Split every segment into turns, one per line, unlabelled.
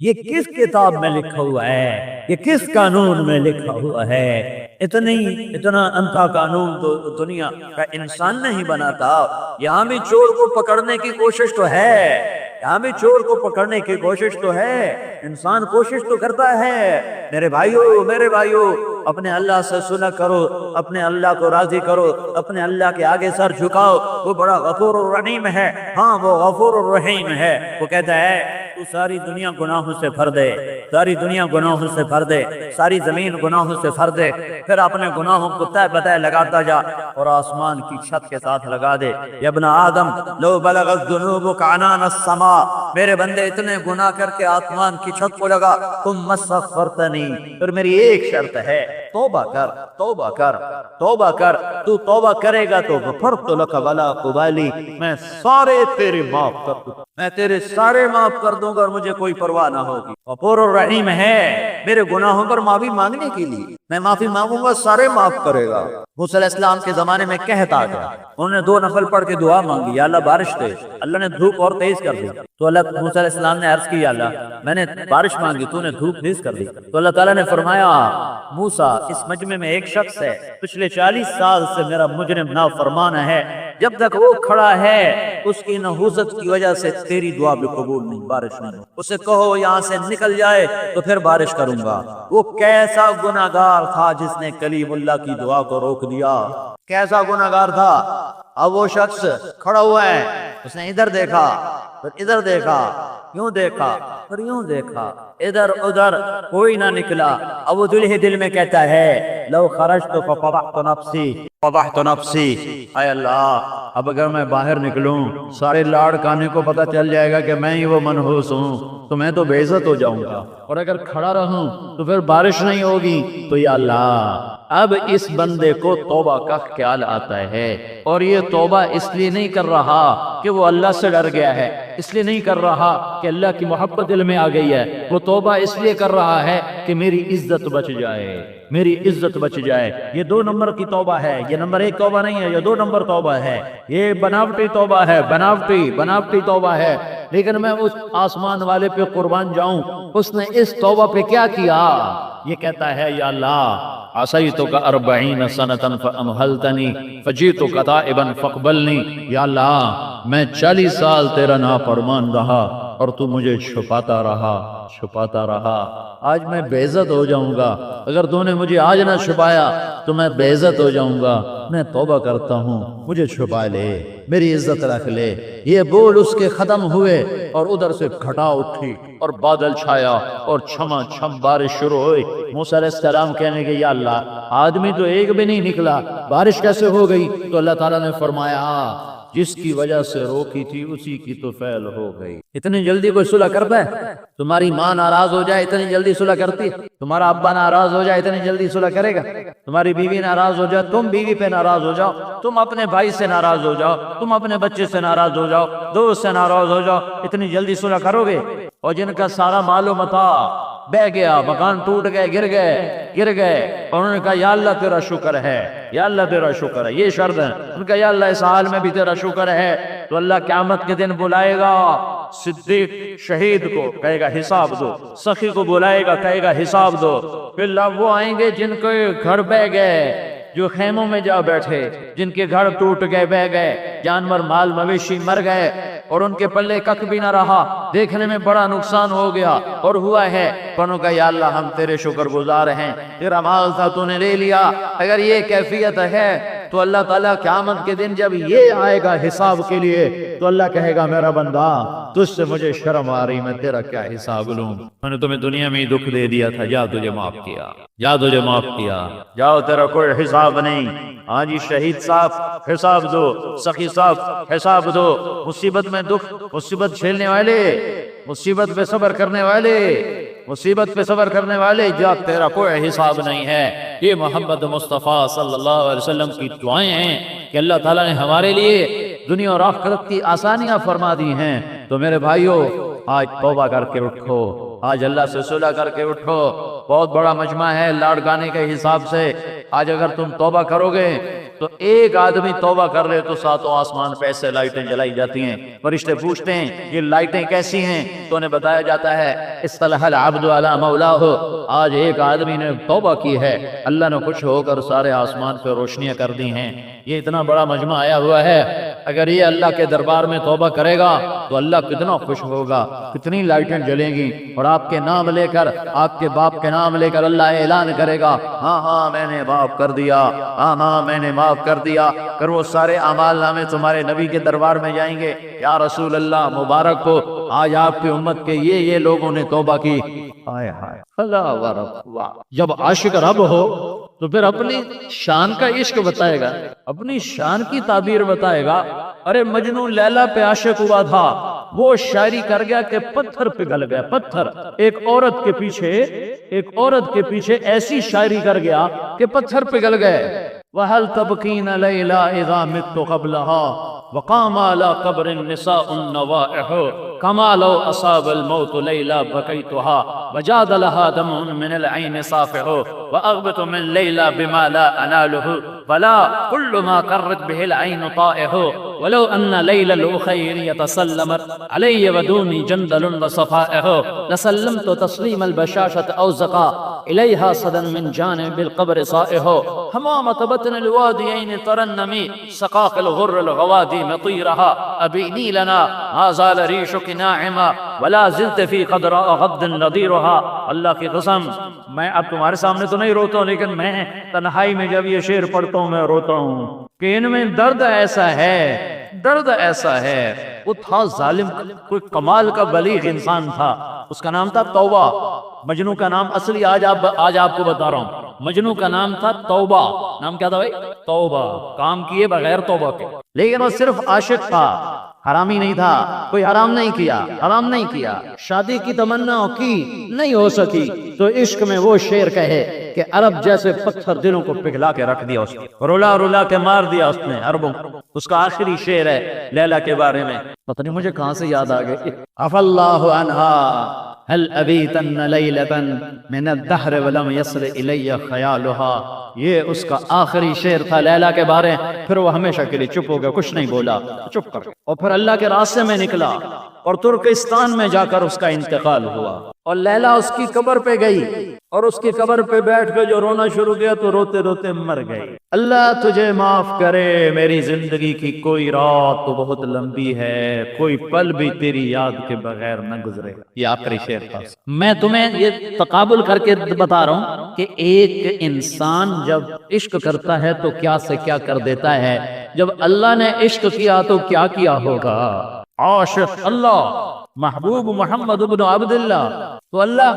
یہ کس کتاب میں لکھا ہوا ہے، یہ کس قانون میں لکھا ہوا ہے؟ اتنا انتھا قانون تو دنیا کا انسان نہیں بناتا۔ یہاں بھی چور کو پکڑنے کی کوشش تو ہے، یہاں بھی چور کو پکڑنے کی کوشش تو ہے، انسان کوشش تو کرتا ہے۔ میرے بھائیو اپنے اللہ سے صلح کرو، اپنے اللہ کو راضی کرو، اپنے اللہ کے آگے سر جھکاؤ۔ وہ بڑا غفور الرحیم ہے، ہاں وہ غفور الرحیم ہے۔ وہ کہتا ہے تو ساری دنیا گناہوں سے بھر دے، ساری دنیا گناہوں سے بھر دے، ساری زمین گناہوں سے بھر دے، پھر اپنے گناہوں کو تہ بتہ لگاتا جا اور آسمان کی چھت کے ساتھ لگا دے۔ یا ابن آدم لو بلغت ذنوبک عنان السماء، میرے بندے اتنے گناہ کر کے آسمان کی چھت کو لگا، تم مستغفرتنی، پھر میری ایک شرط ہے، توبہ کر، توبہ کر، توبہ کر۔ تو توبہ کرے گا تو غفرت لک ولا ابالی، میں سارے تیرے معاف کر دوں، میں تیرے سارے معاف کر دوں گا اور مجھے کوئی پرواہ نہ ہوگی۔ غفور الرحیم ہے، میرے گناہوں پر معافی مانگنے کے لیے میں معافی مانگوں گا، سارے معاف کرے گا۔ موسیٰ علیہ السلام کے زمانے میں کہتا گیا، انہوں نے 2 نفل پڑھ کے دعا مانگی، یا اللہ بارش دے، اللہ نے دھوپ اور تیز کر دی۔ تو اللہ موسیٰ علیہ السلام نے عرض کی، یا اللہ میں نے بارش مانگی، تو نے دھوپ تیز کر دی۔ تو اللہ تعالیٰ نے فرمایا، موسیٰ اس مجمع میں ایک شخص ہے، پچھلے 40 سال سے میرا مجرم نافرمان ہے، جب تک وہ کھڑا ہے اس کی نحوست کی وجہ سے تیری دعا بھی قبول نہیں، بارش نہیں۔ اسے کہو یہاں سے نکل جائے تو پھر بارش کروں گا۔ وہ کیسا گناہگار تھا جس نے کلیم اللہ کی دعا کو روک دیا، کیسا گناہگار تھا۔ اب وہ شخص کھڑا ہوا ہے، اس نے ادھر دیکھا، پھر ادھر دیکھا، یوں دیکھا، پھر یوں دیکھا، ادھر ادھر کوئی نہ نکلا۔ اب وہ دل ہی دل میں کہتا ہے، لو خرجت ففضحت نفسی، فضحت نفسی، اے اللہ اب اگر میں باہر نکلوں سارے لاڑ کانے کو پتہ چل جائے گا کہ میں ہی وہ منحوس ہوں، تو میں تو بے عزت ہو جاؤں گا، اور اگر کھڑا رہوں تو پھر بارش نہیں ہوگی۔ تو یا اللہ اب اس بندے کو توبہ کا خیال آتا ہے، اور یہ توبہ اس لیے نہیں کر رہا کہ وہ اللہ سے ڈر گیا ہے، اس لیے نہیں کر رہا کہ اللہ کی محبت دل میں آ گئی ہے، وہ توبہ اس لیے کر رہا ہے کہ میری عزت بچ جائے، میری عزت بچ جائے۔ یہ 2 نمبر کی توبہ ہے، یہ نمبر 1 توبہ نہیں ہے، یہ 2 نمبر توبہ ہے، یہ بناوٹی توبہ ہے، بناوٹی توبہ ہے۔ لیکن میں اس آسمان والے پہ قربان جاؤں، اس نے اس توبہ پہ کیا کیا؟ یہ کہتا ہے، یا اللہ عصیتک 40 سنة فامہلتنی فجئتک تائبا فاقبلنی، یا اللہ میں 40 سال تیرا نافرمان رہا اور تو مجھے چھپاتا رہا، آج میں بے عزت ہو جاؤں گا، اگر تو نے مجھے آج نہ چھپایا تو میں بے عزت ہو جاؤں گا، میں توبہ کرتا ہوں، مجھے چھپا لے، میری عزت رکھ لے۔ یہ بول اس کے ختم ہوئے اور ادھر سے گھٹا اٹھی اور بادل چھایا اور چھما چھم بارش شروع ہوئی۔ موسیٰ علیہ السلام کہنے کے، یا اللہ آدمی تو ایک بھی نہیں نکلا، بارش کیسے ہو گئی؟ تو اللہ تعالیٰ نے فرمایا، جس کی وجہ سے روکی تھی اسی کی تو فعل ہو گئی۔ اتنی جلدی کوئی صلح کرتا ہے؟ تمہاری ماں ناراض ہو جائے اتنی جلدی صلح کرتی ہے؟ تمہارا ابا ناراض ہو جائے اتنی جلدی صلح کرے گا؟ تمہاری بیوی ناراض ہو جائے، تم بیوی پہ ناراض ہو جاؤ، تم اپنے بھائی سے ناراض ہو جاؤ، تم اپنے بچے سے ناراض ہو جاؤ، دوست سے ناراض ہو جاؤ، اتنی جلدی صلح کرو گے؟ اور جن کا سارا مال و متاع بہ گیا، مکان ٹوٹ گئے، گر گئے، اور انہوں نے کہا یا اللہ تیرا شکر ہے، یا اللہ تیرا شکر ہے، یہ شرط ہے ان کا، یا اللہ اس حال میں بھی تیرا شکر ہے، تو اللہ قیامت کے دن بلائے گا صدیق شہید کو، کہے گا حساب دو، سخی کو بلائے گا، کہے گا حساب دو۔ پھر اللہ وہ آئیں گے جن کے گھر بہ گئے، جو خیموں میں جا بیٹھے، جن کے گھر ٹوٹ گئے، بہ گئے، جانور مال مویشی مر گئے اور ان کے پلے کک بھی نہ رہا، دیکھنے میں بڑا نقصان ہو گیا اور ہوا ہے، بنو کا یا اللہ ہم تیرے شکر گزار ہیں، تیرا مال تھا تو نے لے لیا۔ اگر یہ کیفیت ہے تو اللہ تعالیٰ قیامت کے دن جب یہ آئے گا حساب کے لیے تو اللہ کہے گا میرا بندہ تجھ سے مجھے شرم آ رہی، میں تیرا کیا حساب لوں؟ میں نے تمہیں دنیا میں ہی دکھ دے دیا تھا، جا تجھے معاف کیا، جا تجھے معاف کیا، جاؤ تیرا کوئی حساب نہیں۔ ہاں جی شہید صاحب حساب دو، سخی صاحب حساب دو، مصیبت میں دکھ، مصیبت جھیلنے والے، مصیبت پہ صبر کرنے والے، مصیبت پہ صبر کرنے والے، جا تیرا کوئی حساب نہیں ہے۔ یہ محمد مصطفیٰ صلی اللہ علیہ وسلم کی دعائیں ہیں کہ اللہ تعالیٰ نے ہمارے لیے دنیا اور آخرت کی آسانیاں فرما دی ہیں۔ تو میرے بھائیو آج توبہ کر کے اٹھو، آج اللہ سے صلح کر کے اٹھو۔ بہت بڑا مجمع ہے لاڑ گانے کے حساب سے، آج اگر تم توبہ کرو گے تو ایک آدمی توبہ کر لے تو ساتوں آسمان پہ ایسے لائٹیں جلائی جاتی ہیں، فرشتے پوچھتے ہیں یہ لائٹیں کیسی ہیں، تو انہیں بتایا جاتا ہے اصطلح العبد علی مولاہ، آج ایک آدمی نے توبہ کی ہے، اللہ نے خوش ہو کر سارے آسمان پہ روشنیاں کر دی ہیں۔ یہ اتنا بڑا مجمع آیا ہوا ہے، اگر یہ اللہ کے دربار میں توبہ کرے گا تو اللہ کتنا خوش ہوگا، کتنی لائٹیں جلیں گی، اور آپ کے نام لے کر، آپ کے باپ کے نام لے کر اللہ اعلان کرے گا ہاں ہاں میں نے معاف کر دیا، ہاں ہاں میں نے معاف کر دیا۔ پھر وہ سارے اعمال نامے تمہارے نبی کے دربار میں جائیں گے، یا رسول اللہ مبارک ہو، آج آپ کی امت کے یہ لوگوں نے توبہ کی۔ ہائے ہائے اللہ ورب، جب عاشق رب ہو تو پھر اپنی شان کا عشق بتائے گا، اپنی شان کی تعبیر بتائے گا۔ ارے مجنون لیلا پہ عاشق ہوا تھا، وہ شاعری کر گیا کہ پتھر پگھل گیا، پتھر ایک عورت کے پیچھے ایسی شاعری کر گیا کہ پتھر پگھل گئے۔ وَهَلْ تَبْكِينَ لَيْلَا إِذَا مِتُّ قَبْلَهَا وقام على قبر النساء النوائح كما لو أصاب الموت ليلى بكيتها وجاد لها دم من العين صافح وأغبط من ليلى بما لا أناله فلا كل ما قرت به العين طائح ولو أن ليلى الأخير يتسلمت علي ودوني جندل وصفائح لسلمت تسليم البشاشة أو زقا إليها صدا من جانب القبر صائح حمامة بطن الواديين ترنمي سقاق الغر الغوادي مطيرها أبيني لنا ما زال ريشك ناعما ولا زلت في قدراء غد نظيرها۔ اللہ کی قسم میں اب تمہارے سامنے تو نہیں روتا ہوں، لیکن میں تنہائی میں جب یہ شعر پڑھتا ہوں میں روتا ہوں کہ ان میں درد ایسا ہے۔ وہ تھا ظالم، کوئی کمال کا بلیغ انسان تھا، اس کا نام تھا توبہ۔ مجنو کا نام اصلی آج آپ کو بتا رہا ہوں، مجنو کا نام تھا توبہ۔ نام کیا تھا بھائی؟ توبہ، کام کیے بغیر توبہ کے، لیکن وہ صرف عاشق تھا، حرامی نہیں تھا، کوئی حرام نہیں کیا، شادی کی تمنا کی نہیں ہو سکی تو عشق میں وہ شعر کہے کہ عرب جیسے پتھر دلوں کو پگھلا کے رکھ دیا، اس نے رلا کے مار دیا اس نے عربوں۔ اس کا آخری شعر ہے لیلا کے بارے میں، پتہ نہیں مجھے کہاں سے یاد آ گئی، عفا اللہ عنہا هل ابیتن لیلتا من الدہر ولم یصل الی خیالها۔ یہ اس کا آخری شعر تھا لیلا کے بارے۔ پھر وہ ہمیشہ کے لیے چپ ہو گیا، کچھ نہیں بولا، چپ کر، اور پھر اللہ کے راستے میں نکلا اور ترکستان میں جا کر اس کا انتقال ہوا، اور لیلا اس کی قبر پہ گئی اور اس کی قبر پہ بیٹھ کے جو رونا شروع کیا تو روتے روتے مر گئی۔ اللہ تجھے معاف کرے، میری زندگی کی کوئی رات تو بہت لمبی ہے، کوئی پل بھی تیری یاد کے بغیر نہ گزرے۔ یہ آخری شعر تھا۔ میں تمہیں یہ تقابل کر کے بتا رہا ہوں کہ ایک انسان جب عشق کرتا ہے تو کیا سے کیا کر دیتا ہے، جب اللہ نے عشق کیا تو کیا کیا ہوگا۔ عاشق اللہ محبوب محمد ابن عبداللہ، تو اللہ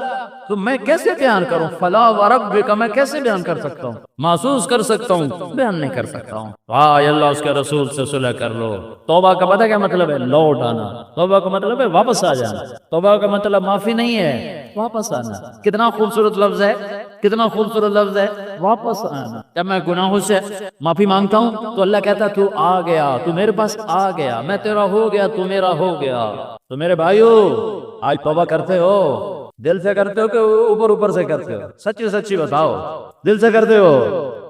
تو میں کیسے بیان کروں، فلا وربک میں کیسے بیان کر سکتا ہوں، محسوس کر سکتا ہوں، بیان نہیں کر سکتا ہوں۔ اللہ اس کے رسول سے صلح کر لو۔ توبہ کا پتہ کیا مطلب ہے؟ لوٹ آنا۔ توبہ کا مطلب ہے واپس آ جانا۔ توبہ کا مطلب معافی نہیں ہے، واپس آنا۔ کتنا خوبصورت لفظ ہے، کتنا خوبصورت لفظ ہے، واپس آنا۔ جب میں گناہوں سے معافی مانگتا ہوں تو اللہ کہتا تو آ گیا، تو میرے پاس آ گیا، میں تیرا ہو گیا، تو میرا ہو گیا۔ تو میرے بھائیو آج توبہ کرتے ہو، دل سے کرتے ہو کہ اوپر سے کرتے ہو؟ سچی بتاؤ، دل سے کرتے ہو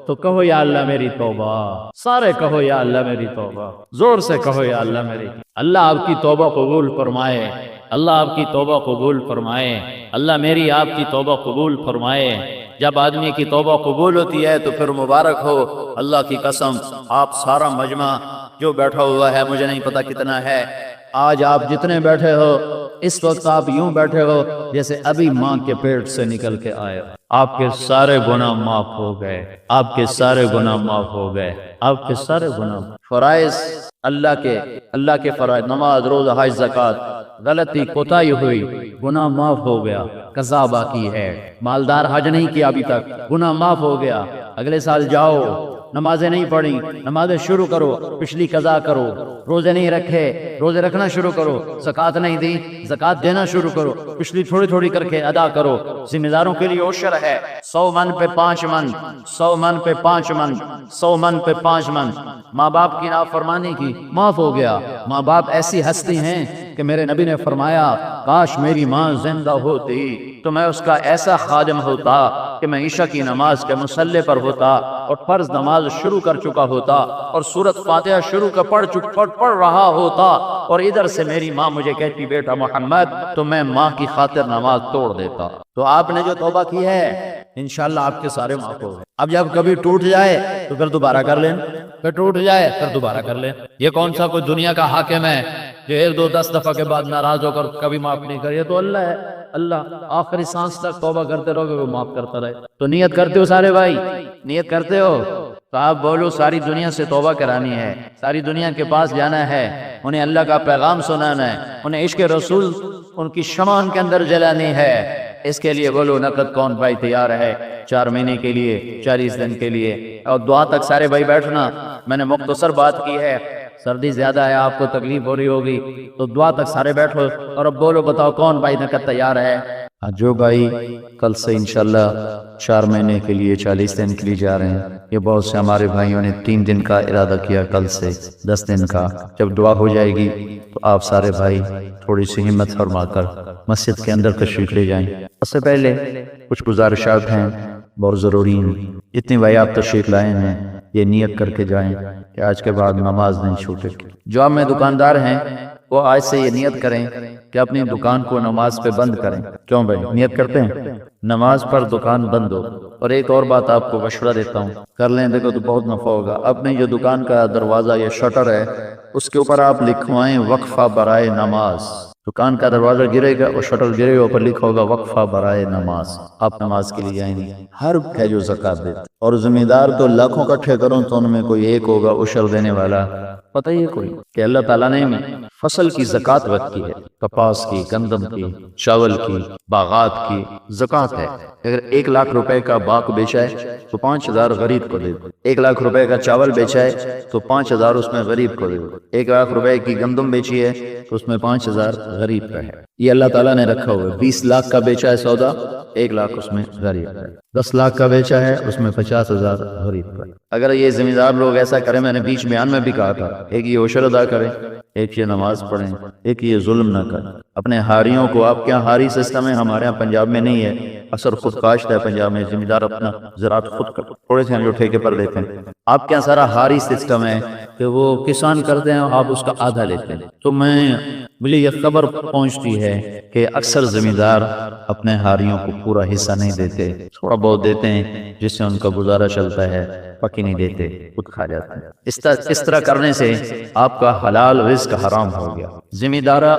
تو کہو یا اللہ میری توبہ، سارے کہو یا اللہ میری توبہ، زور سے کہو یا اللہ میری۔ اللہ آپ کی توبہ قبول فرمائے، اللہ آپ کی توبہ قبول فرمائے، اللہ میری آپ کی توبہ قبول فرمائے۔ جب آدمی کی توبہ قبول ہوتی ہے تو پھر مبارک ہو۔ اللہ کی قسم آپ سارا مجمع جو بیٹھا ہوا ہے، مجھے نہیں پتا کتنا ہے، آج آپ جتنے بیٹھے ہو اس وقت آپ یوں بیٹھے ہو جیسے ابھی ماں کے پیٹ سے نکل کے آئے۔ آپ کے سارے گناہ معاف ہو گئے، آپ کے سارے گناہ معاف ہو گئے، آپ کے سارے گناہ۔ فرائض اللہ کے فرائض، نماز، روزہ، حج، زکوٰۃ، غلطی کوتاہی ہوئی، گناہ معاف ہو گیا۔ قضا باقی ہے، مالدار حج نہیں کیا ابھی تک، گناہ معاف ہو گیا، اگلے سال جاؤ۔ نمازیں نہیں پڑھی، نمازیں شروع کرو، پچھلی قضا کرو۔ روزے نہیں رکھے، روزے رکھنا شروع کرو۔ زکوٰۃ نہیں دی، زکوٰۃ دینا شروع کرو، پچھلی تھوڑی تھوڑی کر کے ادا کرو۔ ذمہ داروں کے لیے عشر ہے، 100 من پہ 5 من، 100 من پہ 5 من، 100 من پہ 5 من۔ ماں باپ کی نافرمانی کی معاف ہو گیا۔ ماں باپ ایسی ہستی ہیں کہ میرے نبی نے فرمایا کاش میری ماں زندہ ہوتی تو میں اس کا ایسا خادم ہوتا کہ میں عشاء کی نماز کے مصلی پر ہوتا،
اور فرض نماز شروع کر چکا ہوتا اور سورت فاتحہ شروع کا پڑھ رہا ہوتا اور ادھر سے میری ماں مجھے کہتی بیٹا محمد، تو میں ماں کی خاطر نماز توڑ دیتا۔ تو آپ نے جو توبہ کی ہے انشاءاللہ آپ کے سارے معاف ہو گئے۔ اب جب کبھی ٹوٹ جائے تو پھر دوبارہ کر لیں، پھر ٹوٹ جائے پھر دوبارہ کر لیں۔ یہ کون سا کوئی دنیا کا حاکم ہے جو 1-2-10 دفعہ کے بعد ناراض ہو کر کبھی معاف نہیں کرے؟ یہ تو اللہ ہے، اللہ آخری سانس تک توبہ کرتے رہو گے وہ معاف کرتا رہے۔ تو نیت کرتے ہو سارے بھائی؟ نیت کرتے ہو تو آپ بولو ساری دنیا سے توبہ کرانی ہے، ساری دنیا کے پاس جانا ہے، انہیں اللہ کا پیغام سنانا ہے، انہیں عشق رسول ان کی شمع ان کے اندر جلانی ہے۔ اس کے لیے بولو نقد کون بھائی تیار ہے 4 مہینے کے لیے، 40 دن کے لیے؟ اور دعا تک سارے بھائی بیٹھنا، میں نے مختصر بات کی ہے، سردی زیادہ ہے، آپ کو تکلیف ہو رہی ہوگی، تو دعا تک سارے بیٹھو اور اب بولو بتاؤ کون بھائی نقد تیار ہے؟ جو بھائی کل سے انشاءاللہ 4 مہینے کے لیے 40 دن کے لیے جا رہے ہیں، یہ بہت سے ہمارے بھائیوں نے 3 دن کا ارادہ کیا، کل سے 10 دن کا۔ جب دعا ہو جائے گی تو آپ سارے بھائی تھوڑی سی ہمت فرما کر مسجد کے اندر تشریف لے جائیں۔ اس سے پہلے کچھ گزارشات ہیں بہت ضروری ہیں۔ اتنی بھائی آپ تشریف لائے ہیں، یہ نیت کر کے جائیں کہ آج کے بعد نماز نہیں چھوٹے گی۔ جو آپ میں دکاندار ہیں وہ آج سے یہ نیت کریں کہ اپنی دکان کو نماز پہ بند کریں۔ کیوں بھائی نیت کرتے ہیں؟ نماز پر دکان بند ہو۔ اور ایک اور بات آپ کو مشورہ دیتا ہوں، کر لیں، دیکھو تو بہت نفع ہوگا۔ اپنے جو دکان کا دروازہ یا شٹر ہے اس کے اوپر آپ لکھوائیں وقفہ برائے نماز۔ دکان کا دروازہ گرے گا اور شٹر گرے گا، اوپر لکھا ہوگا وقفہ برائے نماز۔ آپ نماز کے لیے جائیں گے۔ ہر ہے جو زکوٰۃ دیتے، اور ذمہ دار تو لاکھوں اکٹھے کروں تو ان میں کوئی ایک ہوگا عشر دینے والا، پتہ ہی کوئی کہ اللہ تعالیٰ نے فصل کی زکوٰۃ رکھی ہے، کپاس کی، گندم کی، چاول کی، باغات کی زکوٰۃ ہے۔ اگر 1 لاکھ روپے کا باغ بیچا ہے تو 5,000 غریب کو دے دو۔ 1 لاکھ روپے کا چاول بیچا ہے تو 5,000 اس میں غریب کو دے دو۔ 1 لاکھ روپے کی گندم بیچی ہے تو اس میں 5,000 غریب کا ہے۔ یہ اللہ تعالیٰ نے رکھا ہوا ہے۔ 20 لاکھ کا بیچا ہے سودا، 1 لاکھ اس میں غریب کا ہے۔ 10 لاکھ کا بیچا ہے اس میں 50,000 غریب کا ہے۔ اگر یہ ذمہ دار لوگ ایسا کریں، میں نے بیچ بیان میں بھی کہا تھا، ایک یہ عشر ادا کریں، ایک یہ نماز پڑھیں، ایک یہ ظلم نہ کریں۔ اپنے ہاریوں کو، آپ کے یہاں ہاری سسٹم ہے، ہمارے یہاں پنجاب میں نہیں ہے، اثر خود کاشت ہے پنجاب میں، ذمہ دار اپنا زراعت خود کر، تھوڑے سے ہم جو ٹھیکے پر لیتے ہیں۔ آپ کے یہاں سارا ہاری سسٹم ہے کہ وہ کسان کرتے ہیں، آپ اس کا آدھا لیتے ہیں۔ تو مجھے یہ خبر پہنچتی ہے کہ اکثر ذمہ دار اپنے ہاریوں کو پورا حصہ نہیں دیتے، تھوڑا بہت دیتے ہیں جس سے ان کا گزارا چلتا ہے، پکی نہیں دیتے، خود کھا جاتے ہیں۔ اس طرح کرنے سے آپ کا حلال رزق حرام ہو گیا۔ ذمہ دارہ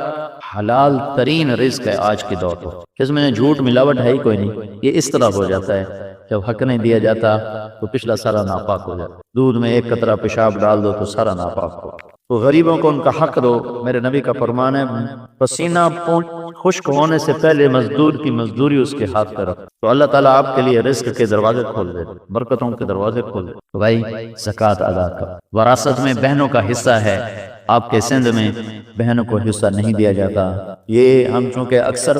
حلال ترین رزق ہے آج کے دور پر، اس میں جھوٹ ملاوٹ ہے ہی کوئی نہیں۔ یہ اس طرح ہو جاتا ہے جب حق نہیں دیا جاتا تو پچھلا سارا ناپاک ہو جاتا۔ دودھ میں 1 قطرہ پیشاب ڈال دو تو سارا ناپاک ہو۔ تو غریبوں کو ان کا حق دو۔ میرے نبی کا فرمان ہے پسینہ خشک ہونے سے پہلے مزدور کی مزدوری اس کے ہاتھ پہ رکھو، تو اللہ تعالیٰ آپ کے لیے رزق کے دروازے کھول دے، برکتوں کے دروازے کھول دے۔ تو بھائی زکوٰۃ ادا کرو۔ وراثت میں بہنوں کا حصہ ہے، آپ کے سندھ میں بہنوں کو حصہ نہیں دیا جاتا۔ یہ ہم چونکہ اکثر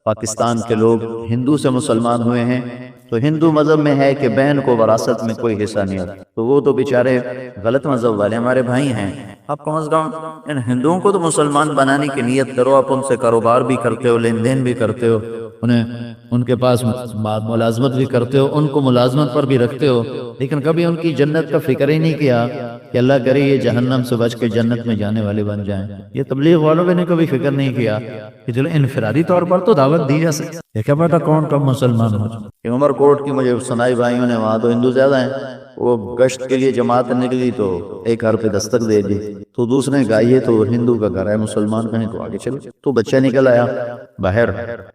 پاکستان کے لوگ ہندو سے مسلمان ہوئے ہیں، تو ہندو مذہب میں ہے کہ بہن کو وراثت میں کوئی حصہ نہیں ہوتا، تو وہ تو بیچارے غلط مذہب والے ہمارے بھائی ہیں۔ آپ کم از کم ان ہندوؤں کو تو مسلمان بنانے کی نیت کرو، آپ ان سے کاروبار بھی کرتے ہو، لین دین بھی کرتے ہو، انہیں ان کے پاس ملازمت بھی کرتے ہو، ان کو ملازمت پر بھی رکھتے ہو، لیکن کبھی ان کی جنت کا فکر ہی نہیں کیا کہ اللہ کرے یہ جہنم سے بچ کے جنت میں جانے والے بن جائیں۔ یہ تبلیغ والوں نے کبھی فکر نہیں کیا کہ چلو انفرادی طور پر تو دعوت دی جا سکتی ہے، کیا پتا کون کب مسلمان ہو جائے۔ عمر کوٹ کی مجھے سنائی بھائیوں نے، وہاں تو ہندو زیادہ ہیں، وہ گشت کے لیے جماعت نکلی تو ایک گھر پہ دستک دے دی، تو دوسرے نے کہا یہ تو ہندو کا گھر ہے، مسلمان کہیں تو آگے چلو۔ تو بچہ نکل آیا باہر،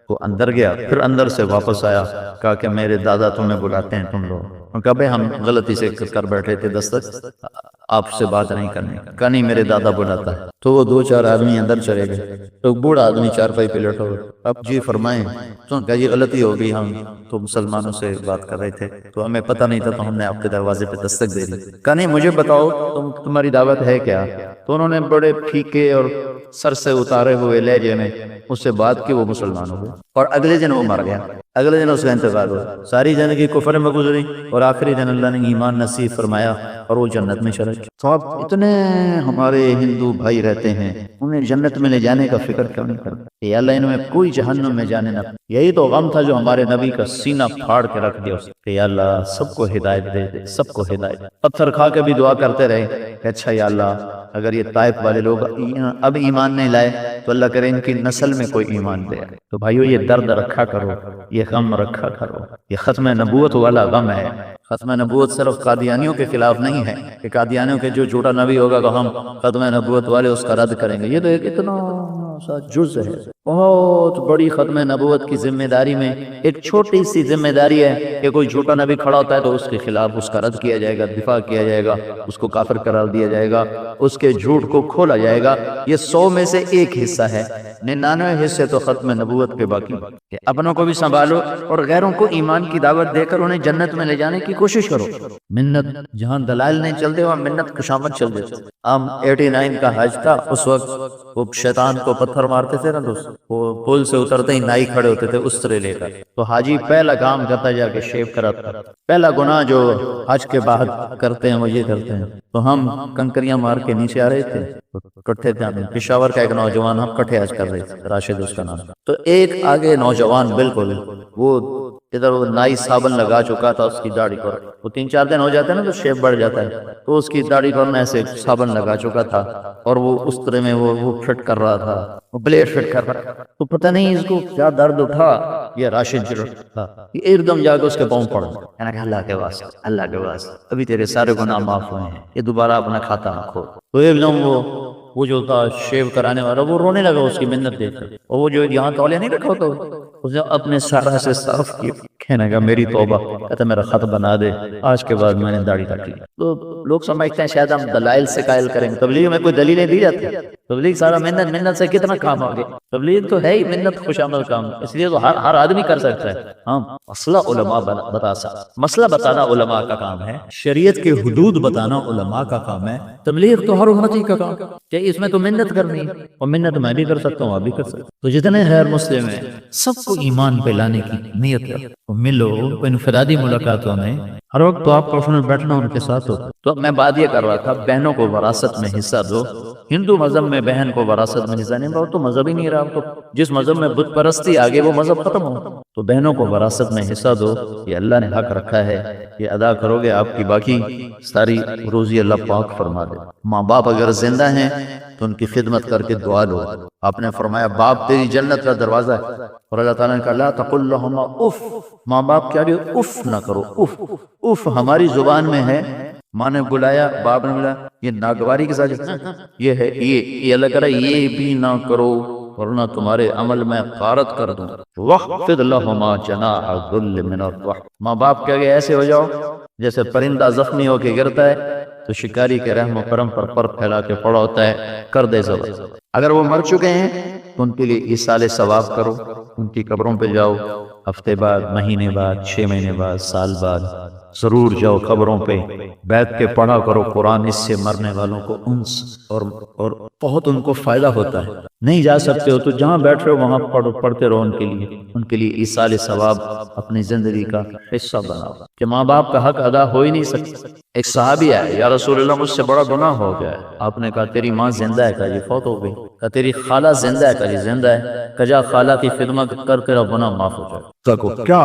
وہ اندر گیا، پھر اندر سے واپس آیا، کہا کہ میرے دادا تمہیں بلاتے ہیں تم لوگ۔ کہا بھائی ہم غلطی سے کر بیٹھے تھے دستک، آپ سے بات نہیں کرنی۔ کہا نہیں میرے دادا بلاتا ہے۔ تو وہ 2-4 آدمی اندر چلے گئے، تو بوڑھا آدمی چارپائی پہ لیٹا ہوا، اب جی فرمائیں۔ تو کہا یہ غلطی ہو گئی، ہم تو مسلمانوں سے بات کر رہے تھے تو ہمیں پتہ نہیں تھا، تو ہم نے آپ کے دروازے پہ دستک دے دی۔ کہا نہیں مجھے بتاؤ تمہاری دعوت ہے کیا؟ تو انہوں نے بڑے پھیکے اور سر سے اتارے ہوئے لہجے میں اس سے بات کی، وہ مسلمان ہو گئے اور اگلے دن وہ مر گیا۔
اگلے دن اس کا انتقال ہوا، ساری زندگی کفر میں گزری اور آخری دن اللہ نے ایمان نصیب فرمایا اور وہ جنت میں چلا گیا۔ تو اب اتنے ہمارے ہندو بھائی رہتے ہیں، انہیں جنت میں لے جانے کا فکر کیوں نہیں کرتے کہ اللہ ان میں کوئی جہنم میں جانے نہ۔ یہی تو غم تھا جو ہمارے نبی کا سینہ پھاڑ کے رکھ دیا کہ اللہ سب کو ہدایت دے دے، سب کو ہدایت۔ پتھر کھا کے بھی دعا کرتے رہے کہ اچھا یا اللہ اگر یہ طائف والے لوگ اب ایمان نہیں لائے تو اللہ کرے ان کی نسل میں کوئی ایمان دے۔ تو بھائیو یہ درد رکھا کرو، یہ غم رکھا کرو، یہ ختم نبوت والا غم ہے۔ ختم نبوت صرف قادیانیوں کے خلاف نہیں ہے کہ قادیانیوں کے جو جھوٹا نبی ہوگا تو ہم ختم نبوت والے اس کا رد کریں گے، یہ تو ایک اتنا سا جز ہے۔ بہت بڑی ختم نبوت کی ذمہ داری میں ایک چھوٹی سی ذمہ داری ہے کہ کوئی جھوٹا نبی کھڑا ہوتا ہے تو اس کے خلاف اس کا رد کیا جائے گا، دفاع کیا جائے گا، اس کو کافر قرار دیا جائے گا، اس کے جھوٹ کو کھولا جائے گا۔ یہ 100 میں سے ایک حصہ ہے، 99 حصے تو ختم نبوت کے باقی۔ اپنوں کو بھی سنبھالو اور غیروں کو ایمان کی دعوت دے کر انہیں جنت میں لے جانے کی کوشش کرو۔ منت جہاں دلائل نہیں چلتے وہاں منت کشامت چل دیتے۔ ہم 89 کا حج تھا، اس وقت وہ شیطان کو پتھر مارتے تھے نا دوست، وہ پل سے اترتے ہی نائی کھڑے ہوتے تھے استرے لے کر، تو حاجی پہلا کام کرتا جا کے شیو کراتا۔ پہلا گناہ جو حج کے بعد کرتے ہیں وہ یہ کرتے ہیں۔ تو ہم کنکریاں مار کے نیچے آ رہے تھے، کٹھے تھے، پشاور کا ایک نوجوان، ہم کٹھے حج کر رہے تھے، راشد اس کا نام۔ تو ایک آگے نوجوان بالکل وہ ادھر وہ نائی صابن لگا چکا تھا اس کی داڑھی پر، وہ 3-4 دن ہو جاتے ہیں نا تو شیپ بڑھ جاتا ہے، تو اس کی داڑھی پر ایسے صابن لگا چکا تھا اور وہ اس طرح میں وہ فٹ کر رہا تھا، وہ بلیڈ فٹ کر رہا تھا۔ تو پتہ نہیں اس کو کیا درد اٹھا، یہ راشد جو تھا یہ ایک دم جا کے اس کے پاؤں پڑ گیا۔ میں نے کہا اللہ کے واسطے، اللہ کے واسطے ابھی تیرے سارے گناہ معاف ہوئے ہیں، یہ دوبارہ اپنا کھاتا نہ کھول۔ تو ایک دم وہ جو تھا شیو کرانے والا وہ رونے لگا اس کی منت دیکھ کر، اور وہ جو یہاں تولیہ نہیں رکھا ہوتا اس نے اپنے سارا سے صاف کیا، کہنے کا میری توبہ، کہتا میرا خط بنا دے، آج کے بعد میں نے داڑھی رکھ لی۔ تو لوگ سمجھتے ہیں شاید ہم دلائل سے قائل کریں گے، تبلیغ میں کوئی دلیلیں دی جاتی ہیں؟ تبلیغ سارا منت سے کتنا کام آگے، تبلیغ تو ہے ہی منت خوش آمد کام، اس لیے تو ہر آدمی کر سکتا ہے۔ ہاں مسئلہ علماء مسئلہ بتانا علماء کا کام ہے، شریعت کے حدود بتانا علماء کا کام ہے، تبلیغ تو ہر امتی کا کام ہے۔ اس میں تو منت کرنی ہے، اور منت میں بھی کر سکتا ہوں، آپ بھی کر سکتا ہوں۔ تو جتنے غیر مسلم ہیں سب کو ایمان پہ لانے کی نیت کرو، ملو انفرادی ملاقاتوں میں، ہر وقت تو آپ کو بیٹھنا ان کے ساتھ ہو۔ تو میں بات یہ کر رہا تھا بہنوں کو وراثت میں حصہ دو۔ ہندو مذہب میں بہن کو وراثت میں حصہ نہیں، بہت تو مذہب ہی نہیں رہا، تو جس مذہب میں بت پرستی آگے وہ مذہب ختم ہو۔ تو بہنوں کو وراثت میں حصہ دو، یہ اللہ نے حق رکھا ہے، یہ ادا کرو گے آپ کی باقی ساری روزی اللہ پاک فرما دے۔ ماں باپ اگر زندہ ہیں تو ان کی خدمت کر کے دعا لو۔ آپ نے فرمایا باپ تیری جنت کا دروازہ ہے، اور اللہ تعالیٰ نے کہا لا تقل لہما اف، ماں باپ کے آگے اف نہ کرو۔ اف اف ہماری زبان میں ہے، ماں نے بلایا، باپ نے بلایا، یہ ناگواری کے ساتھ یہ ہے، یہ اللہ کہہ رہا ہے یہ بھی نہ کرو ورنہ تمہارے عمل میں غارت کر دوں۔ وَخْفِضْ لَهُمَا جَنَاحَ الذُّلِّ مِنَ الرَّحْمَةِ، ماں باپ کے آگے ایسے ہو جاؤ جیسے پرندہ زخمی ہو کے گرتا ہے تو شکاری کے رحم و کرم پر پر پھیلا کے پڑا ہوتا ہے، کر دے صبر۔ اگر وہ مر چکے ہیں تو ان کے لیے ایصال ثواب کرو، ان کی قبروں پہ جاؤ، ہفتے بعد، مہینے بعد، 6 مہینے بعد، سال بعد ضرور جاؤ قبروں پہ، بیٹھ کے پڑھا کرو قرآن، اس سے مرنے والوں کو انس اور بہت ان کو فائدہ ہوتا ہے۔ نہیں جا سکتے ہو تو جہاں بیٹھ رہے ہو وہاں پڑھتے رہو، ان کے لیے ایصال ثواب اپنی زندگی کا حصہ بناؤ، کہ ماں باپ کا حق ادا ہو ہی نہیں سکتا۔ ایک صحابی آئے، یا رسول اللہ مجھ سے بڑا گناہ ہو گیا ہے۔ آپ نے کہا تیری ماں زندہ ہے؟ کہا جی فوت ہو گئی۔ کہا تیری خالہ زندہ ہے؟ کہا جی زندہ ہے۔ کہا جا خالہ کی خدمت کر تیرا گناہ معاف ہو جائے۔ کیا؟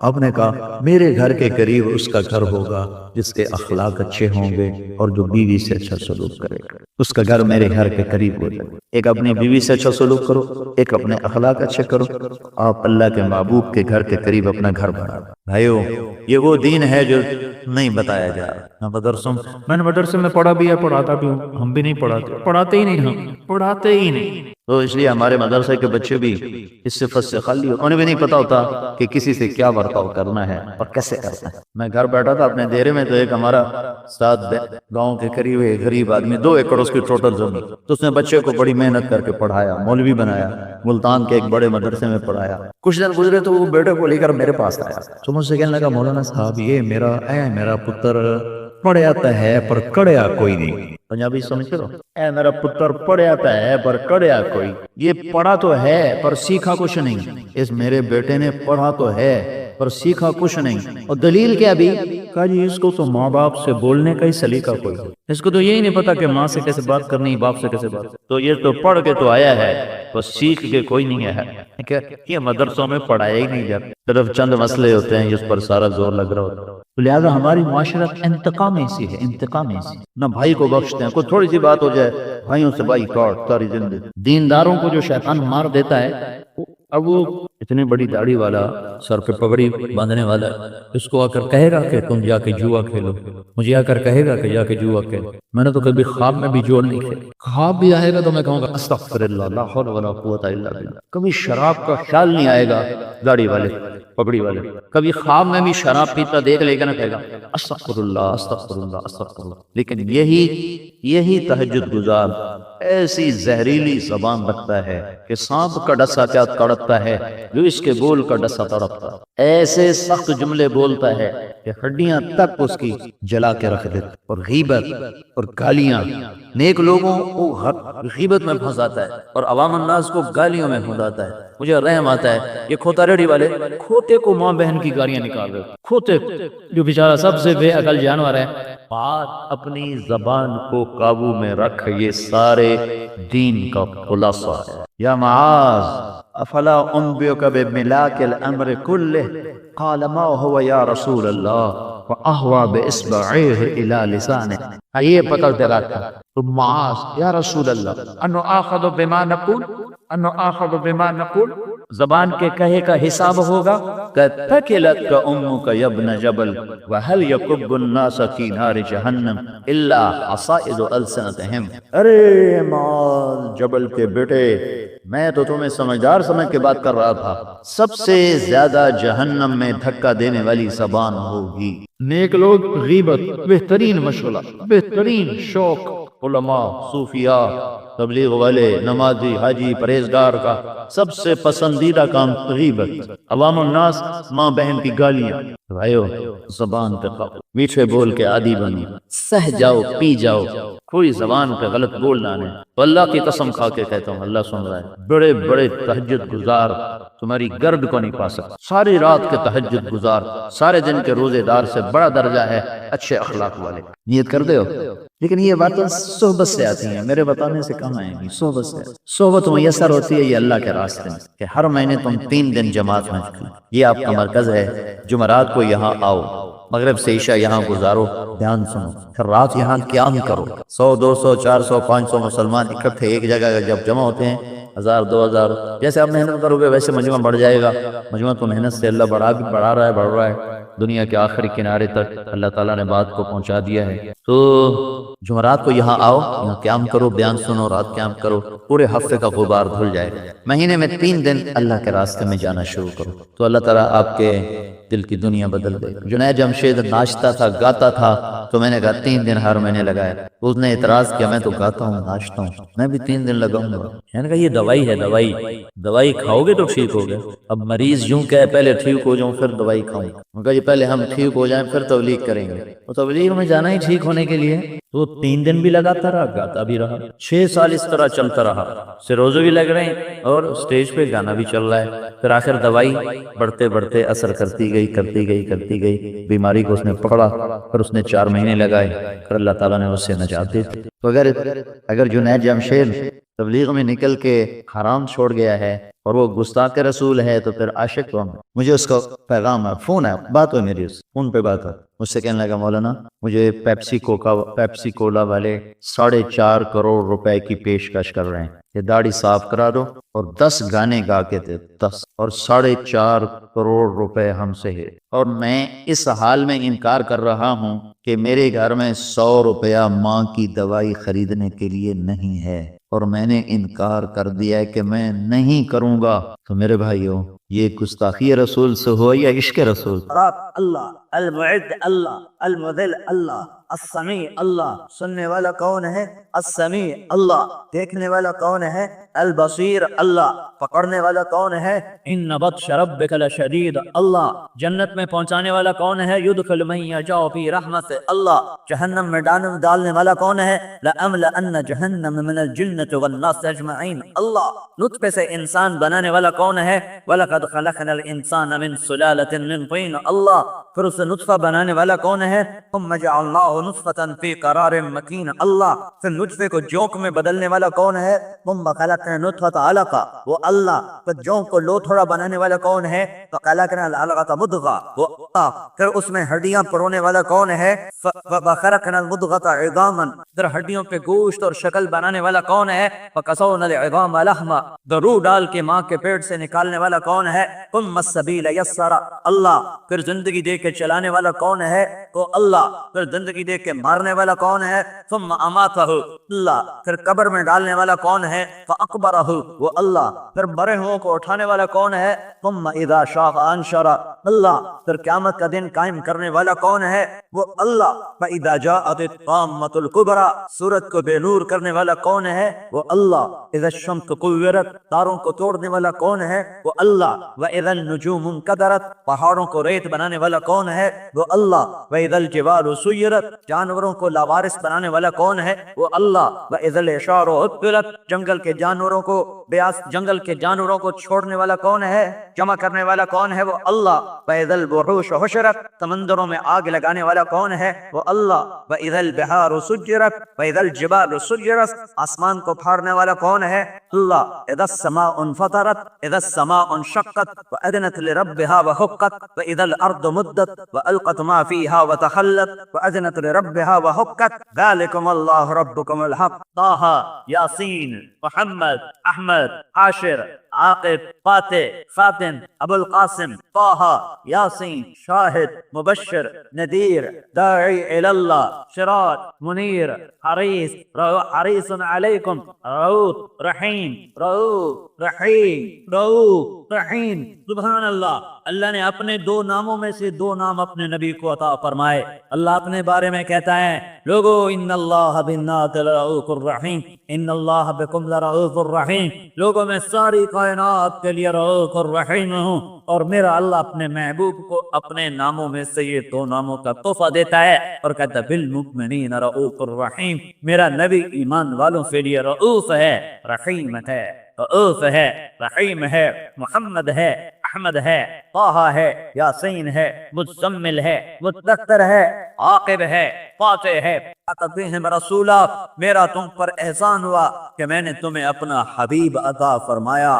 آپ نے کہا میرے گھر کے قریب اس کا گھر ہوگا جس کے اخلاق اچھے ہوں گے اور جو بیوی سے اچھا سلوک کرے گا، اس کا گھر میرے گھر کے قریب ہو جائے۔ ایک اپنی بیوی سے اچھا سلوک کرو، ایک اپنے اخلاق اچھے کرو، آپ اللہ کے محبوب کے گھر کے قریب اپنا گھر بناؤ۔ بھائیو یہ وہ دین ہے جو نہیں بتایا جا رہا۔ میں نے مدرسے میں پڑھا بھی ہے، پڑھاتا بھی ہوں، ہم بھی نہیں پڑھاتے ہی نہیں، ہم پڑھاتے ہی نہیں۔ تو اس لیے ہمارے مدرسے کے بچے بھی اس صفت سے خالی ہو، انہیں بھی نہیں پتا ہوتا کہ کسی سے کیا برتاؤ کرنا ہے اور کیسے کرنا ہے۔ میں گھر بیٹھا تھا اپنے دیرے میں، تو ایک ہمارا ساتھ گاؤں کے قریب ایک غریب آدمی، 2 ایکڑ اس کی ٹوٹل زمین، تو اس نے بچے کو بڑی محنت کر کے پڑھایا، مولوی بنایا، ملتان کے ایک بڑے مدرسے میں پڑھایا۔ کچھ دن گزرے تو وہ بیٹے کو لے کر میرے پاس آیا، تو مجھ سے کہنے لگا مولانا صاحب یہ میرا پتر
پڑھیا تو ہے پر کڑیا کوئی نہیں. پنجابی سمجھ رہے ہو؟ اے میرا پتر پڑھیا تو ہے پر کڑیا کوئی. یہ پڑھا تو ہے پر سیکھا کچھ نہیں. اس میرے بیٹے نے پڑھا تو ہے پر سیکھا کچھ نہیں. اور دلیل کیا بھی؟ کہا جی اس کو تو ماں باپ سے بولنے کا ہی سلیقہ کوئی. اس کو تو یہی نہیں پتا کہ ماں سے کیسے بات کرنی، باپ سے کیسے بات. تو یہ تو پڑھ کے تو آیا ہے بس سیکھ کے کوئی نہیں ہے. یہ مدرسوں میں پڑھایا ہی نہیں جاتا، صرف چند مسئلے ہوتے ہیں جس پر سارا زور لگ رہا ہوتا ہے. تو لہٰذا ہماری معاشرت انتقامی سی ہے، انتقامی سی. نہ بھائی کو بخشتے ہیں، کوئی تھوڑی سی بات ہو جائے بھائیوں سے بھائی کاٹ ساری زندگی. دینداروں کو جو شیطان مار دیتا ہے، اب وہ اتنی بڑی داڑھی والا، سر پہ پگڑی باندھنے والا، اس کو آ کر کہے گا کہ تم جا کے جوا کھیلو. مجھے آ کر کہے گا کہ جا کے جوا کھیلو. میں نے تو کبھی خواب میں بھی جوا نہیں کھیلا. خواب بھی آئے گا تو میں کہوں گا استغفر اللہ لا حول ولا قوت الا باللہ. کبھی شراب کا خیال نہیں آئے گا داڑھی والے پگڑی والے. کبھی خواب میں بھی شراب پیتا دیکھ لے گا نا، کہے گا استغفر اللہ استغفر اللہ استغفر اللہ. لیکن یہی تہجد گزار ایسی زہریلی زبان رکھتا ہے کہ سانپ کا ڈسا کیا تڑپتا ہے جو اس کے بول کا ڈسا تڑپتا ہے. ایسے سخت جملے بولتا ہے کہ ہڈیاں تک اس کی جلا کے رکھ دیتا. اور غیبت اور گالیاں نیک لوگوں کو غیبت میں پھنساتا ہے اور عوام الناس کو گالیوں میں پھنساتا ہے. مجھے رحم آتا ہے یہ کھوتا ریڑھی والے کھوتے کو ماں بہن کی گالیاں نکال رہے. کھوتے جو بیچارہ سب سے بے عقل جانور ہے. بات اپنی زبان کو قابو میں رکھ، یہ سارے دین کا خلاصہ ہے. یا معاذ افلا انبئک بملاک الامر کلہ قال ما هو یا رسول اللہ واہوى باصبعیہ الی لسانہ. یہ پکڑ دے رہا تھا تو معاذ یا رسول اللہ انو آخذ بما نقول، انو آخذ بما نقول، زبان کے کہے کا حساب ہوگا. تکلت کا امک یا ابن جبل وهل يكب الناس في نار جہنم الا حصائد السنتهم. ارے معاذ جبل کے بیٹے، میں تو تمہیں سمجھدار سمجھ کے بات کر رہا تھا. سب سے زیادہ جہنم میں دھکا دینے والی زبان ہوگی. نیک لوگ غیبت بہترین مشغلہ، بہترین شوق. علماء، صوفیاء، تبلیغ والے، نمازی، حاجی، پرہیزگار کا سب سے پسندیدہ کام غیبت. عوام الناس ماں بہن کی گالیاں. بھائیو زبان پہ قابو، میٹھے بول کے عادی بنو، سہ جاؤ پی جاؤ، کوئی زبان پہ غلط بولنا نہیں. تو اللہ کی قسم کھا کے کہتا ہوں، اللہ سن رہا ہے، بڑے بڑے تہجد گزار تمہاری گرد کو نہیں پا سکتا. ساری رات کے تہجد گزار سارے دن کے روزے دار سے بڑا درجہ ہے اچھے اخلاق والے. نیت کر دے ہو. لیکن یہ باتیں صحبت سے آتی ہیں، میرے بتانے سے کہاں آئیں گی. صحبت سے صحبت میسر ہوتی ہے یہ اللہ کے راستے میں کہ ہر مہینے تم 3 دن جماعت میں جاؤ. یہ آپ کا مرکز ہے. جمعرات کو یہاں آؤ، مغرب سے عشاء یہاں گزارو، دھیان سنو، پھر رات یہاں قیام کرو. 100 200 400 500 مسلمان اکٹھے ایک جگہ جب جمع ہوتے ہیں، 1000 2000 جیسے آپ محنت کرو گے ویسے مجموعہ بڑھ جائے گا. مجموعہ تو محنت سے اللہ بڑھا رہا ہے، بڑھ رہا ہے. دنیا کے آخری کنارے تک اللہ تعالیٰ نے بات کو پہنچا دیا ہے. تو جمعرات کو یہاں آؤ، یہاں قیام کرو، بیان سنو، رات قیام کرو، پورے ہفتے کا غبار دھل جائے گا. مہینے میں 3 دن اللہ کے راستے میں جانا شروع کرو تو اللہ تعالیٰ آپ کے دل کی دنیا بدل دے. جنید جمشید ناچتا تھا، گاتا تھا، تو میں نے کہا 3 دن ہر مہینے لگائے. اس نے اعتراض کیا میں تو گاتا ہوں ناچتا ہوں، میں بھی 3 دن لگاؤں گا. میں نے کہا یہ دوائی ہے، دوائی کھاؤ گے تو ٹھیک ہوگے. اب مریض یوں کہ پہلے ٹھیک ہو جاؤں پھر دوائی کھاؤں. میں کہا یہ پہلے ہم ٹھیک ہو جائیں پھر تبلیغ کریں گے. تو تبلیغ میں جانا ہی ٹھیک ہونے کے لیے. تو 3 دن بھی لگاتا رہا، گاتا بھی رہا. 6 سال اس طرح چلتا رہا. سے روزے بھی لگ رہے ہیں اور اسٹیج پہ گانا بھی چل رہا ہے. پھر آخر دوائی بڑھتے بڑھتے اثر کرتی گئی. بیماری کو اس نے پکڑا، پھر اس نے 4 مہینے لگائے، پھر اللہ تعالیٰ نے اس سے نجات دی. تو اگر جنید جمشید تبلیغ میں نکل کے حرام چھوڑ گیا ہے اور وہ گستاخ رسول ہے تو پھر عاشق کون ہے؟ مجھے اس کا پیغام ہے، فون ہے، بات ہوئی میری، اس فون پہ بات ہے. مجھ سے کہنے لگا مولانا مجھے پیپسی کولا والے 4.5 کروڑ روپے کی پیشکش کر رہے ہیں کہ داڑھی صاف کرا دو اور 10 گانے گا کے دے 10 اور 4.5 کروڑ روپے ہم سے ہے. اور میں اس حال میں انکار کر رہا ہوں کہ میرے گھر میں 100 روپیہ ماں کی دوائی خریدنے کے لیے نہیں ہے، اور میں نے انکار کر دیا ہے کہ میں نہیں کروں گا. تو میرے بھائیوں یہ گستاخی رسول سے ہو یا عشق رسول؟
اللہ المعد اللہ، المذل اللہ، السمیع اللہ. سننے والا کون ہے؟ السمیع اللہ. دیکھنے والا کون ہے؟ البصیر اللہ پکڑنے والا کون ہے؟ ان بطش ربک لشدید اللہ جنت میں پہنچانے والا کون ہے؟ یدخل من یشاء فی رحمت اللہ جہنم میں ڈالنے والا کون ہے؟ لأملأن جہنم من الجنۃ والناس اجمعین اللہ نطفے سے انسان بنانے والا کون ہے؟ وَلَقَدْ خَلَقْنَا الْإِنسَانَ مِنْ سُلَالَةٍ مِنْ طِينٍ اللہ پھر اسے نطفہ بنانے والا کون ہے؟ ثُمَّ جَعَلْنَاهُ نُطْفَةً فِي قَرَارٍ مَكِينٍ اللہ پھر نطفے کو جوک میں بدلنے والا کون ہے؟ ثُمَّ خَلَقْنَا النُّطْفَةَ عَلَقَةً وہ اللہ پھر جوک کو لوتھڑا بنانے والا کون ہے؟ فَخَلَقْنَا الْعَلَقَةَ مُضْغَةً وہ اللہ پھر اس میں ہڈیاں پرونے والا کون ہے؟ فَخَلَقْنَا الْمُضْغَةَ عِظَامًا پھر ہڈیوں پہ گوشت اور شکل بنانے والا کون ہے؟ فَكَسَوْنَا الْعِظَامَ لَحْمًا روح ڈال کے ماں کے پیٹ سے نکالنے والا کون ہے؟ ثُمَّ السَّبِيلَ يَسَّرَ اللہ پھر زندگی دے کے چلانے والا کون ہے؟ وہ اللہ پھر زندگی دے کے مارنے والا کون ہے؟ ثُمَّ أَمَاتَهُ اللہ پھر قبر میں ڈالنے والا کون ہے؟ فَأَقْبَرَهُ وہ اللہ پھر مرے ہوں کو اٹھانے والا کون ہے؟ ثُمَّ إِذَا شَاءَ أَنشَرَ اللہ پھر قیامت کا دن قائم کرنے والا کون ہے؟ وہ اللہ فَإِذَا جَاءَتِ الطَّامَّةُ الْكُبْرَى سورج کو بے نور کرنے والا کون ہے؟ وہ اللہ اذا الشمس كورت تاروں کو توڑنے والا کون ہے؟ وہ اللہ وَإِذَا النُّجُومُ انكَدَرَتْ پہاڑوں کو ریت بنانے والا کون ہے؟ وہ اللہ وَإِذَا الْجِبَالُ سُيِّرَتْ جانوروں کو لاوارث بنانے والا کون ہے؟ وہ اللہ وَإِذَا الْعِشَارُ عُطِّلَتْ جنگل کے جانوروں کو چھوڑنے والا کون ہے؟ جمع کرنے والا کون ہے؟ وہ اللہ وَإِذَا الْوُحُوشُ حُشِرَتْ سمندروں میں آگ لگانے والا کون ہے؟ وہ اللہ وَإِذَا الْبِحَارُ سُجِّرَتْ وَإِذَا الْجِبَالُ سُجِّرَتْ آسمان کو پھاڑنے والا کون ہے؟ اللہ اذا السماء انفطرت اذا السماء انشقت واذنت لربها وحقت واذا الارض مدت والقت ما فيها وتخلت واذنت لربها وحقت ذلكم الله ربكم الحق طه یاسین محمد احمد عاشر عاقب فاتح فاتن ابو القاسم طه یاسین شاہد مبشر نذیر داعی الی اللہ سراج منیر حریص علیکم رؤوف رحیم سبحان اللہ اللہ نے اپنے دو ناموں میں سے دو نام اپنے نبی کو عطا فرمائے اللہ اپنے بارے میں کہتا ہے لوگو ان اللہ بالناس لرؤوف الرحیم ان اللہ بکم لرؤوف الرحیم لوگوں میں ساری کائنات کے لیے رؤوف الرحیم ہوں اور میرا اللہ اپنے محبوب کو اپنے ناموں میں سے یہ دو ناموں کا تحفہ دیتا ہے اور کہتا ہے بالمؤمنین رؤوف الرحیم میرا نبی ایمان والوں کے لیے رؤوف ہے رحیم ہے رؤوف ہے رحیم ہے محمد ہے احمد ہے طه ہے یاسین ہے مزمل ہے مدثر ہے عاقب ہے فاتح ہے اتبعہم رسولا میرا تم پر احسان ہوا کہ میں نے تمہیں اپنا حبیب عطا فرمایا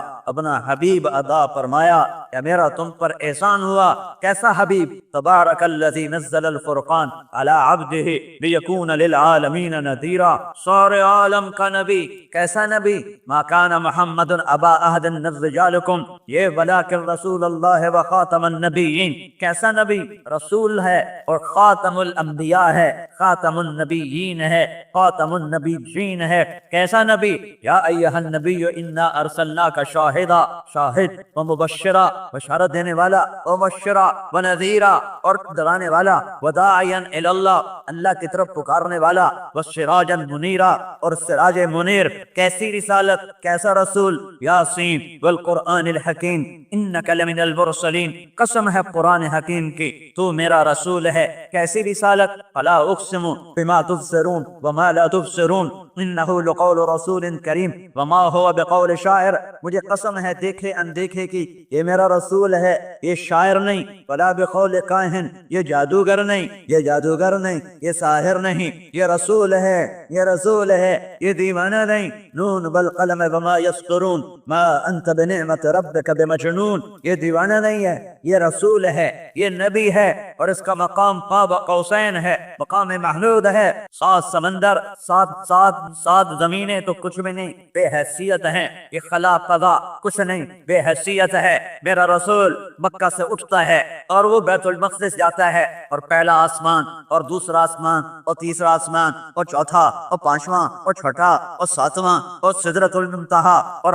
یا میرا تم پر احسان ہوا کیسا حبیب تبارک الذی نزل الفرقان علی عبدہ لیکون للعالمین نذیرا سارے عالم کا نبی کیسا نبی ما کان محمد ابا احد من رجالکم یہ ولکن رسول اللہ و خاتم النبیین کیسا نبی رسول ہے اور خاتم الانبیاء ہے خاتم النبیین ہے خاتم النبیین ہے کیسا نبی یا ایھا النبی انا ارسلناک شاہدا شاہد و مبشرا بشارت دینے والا و مبشرا و نذیرا اور ڈرانے والا و داعیا الی اللہ اللہ کی طرف پکارنے والا و سراجا منیرا اور سراج منیر کیسی رسالت کیسا رسول یاسین والقرآن الحکیم انک لمن المرسلین قسم ہے قرآن حکیم کی تو میرا رسول ہے کیسی رسالت فلا اقسم بما تبصرون وما لا تبصرون انہ لقول رسول کریم وما هو بقول شاعر مجھے قسم ہے دیکھے اندیکھے کی یہ میرا رسول ہے یہ شاعر نہیں ولا بقول کاہن یہ جادوگر نہیں یہ ساحر نہیں یہ رسول ہے یہ دیوانہ نہیں نون بالقلم وما یسطرون ما انت بنعمت ربک بمجنون یہ دیوانہ نہیں ہے یہ رسول ہے یہ نبی ہے اور اس کا مقام قاب قوسین ہے مقام محمود ہے 7 سمندر 7 زمینیں تو کچھ بھی نہیں بے حیثیت ہیں یہ خلا قضا کچھ نہیں بے حیثیت ہے میرا رسول مکہ سے اٹھتا ہے اور وہ بیت المقدس جاتا ہے اور پہلا آسمان اور دوسرا آسمان اور تیسرا آسمان اور چوتھا اور پانچواں اور چھٹا اور ساتواں اور سدرۃ المنتہا اور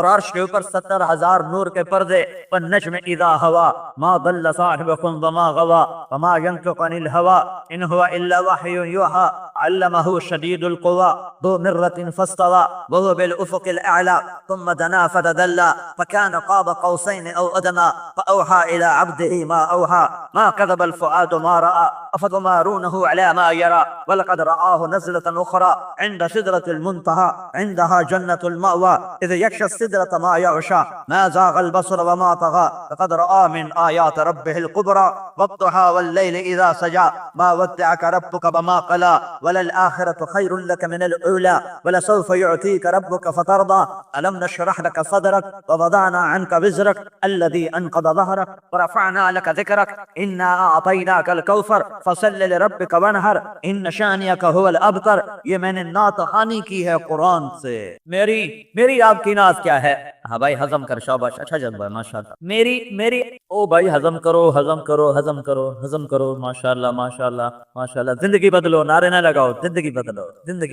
عرش کے اوپر 70,000 نور کے پردے والنجم اذا ہوا ما ضل صاحبكم وما غوا وما ينطق عن الهوى ان هو الا وحي يوحى علمه شديد القوى ذو مرة فاستوى وهو بالأفق الأعلى ثم دنا فتدلى فكان قاب قوسين أو أدنى فأوحى إلى عبده ما أوحى ما كذب الفؤاد ما رأى أفتمارونه على ما يرى ولقد رآه نزلة أخرى عند سدرة المنتهى عندها جنة المأوى إذ يغشى السدرة ما يغشى ما زاغ البصر وما طغى لقد رأى من آيات ربه الكبرى والضحى والليل إذا سجى ما ودعك ربك وما قلى وللآخرة خير لك من الأولى ولسوف يعطيك ربك فترضى ألم نشرح لك صدرك ووضعنا عنك وزرك الذي أنقض ظهرك ورفعنا لك ذكرك إنا أعطيناك الكوثر فصل لربك وانحر إن شانئك هو الأبتر. یہ میں نے نعت خوانی کی ہے قرآن سے. میری آپ کی نعت کیا ہے؟ ہاں بھائی ہضم کر، شاباش، اچھا جذبہ ہے ماشاءاللہ. میری او بھائی ہضم کرو ماشاءاللہ ماشاءاللہ. زندگی بدلو، نعرے نہ لگاؤ، زندگی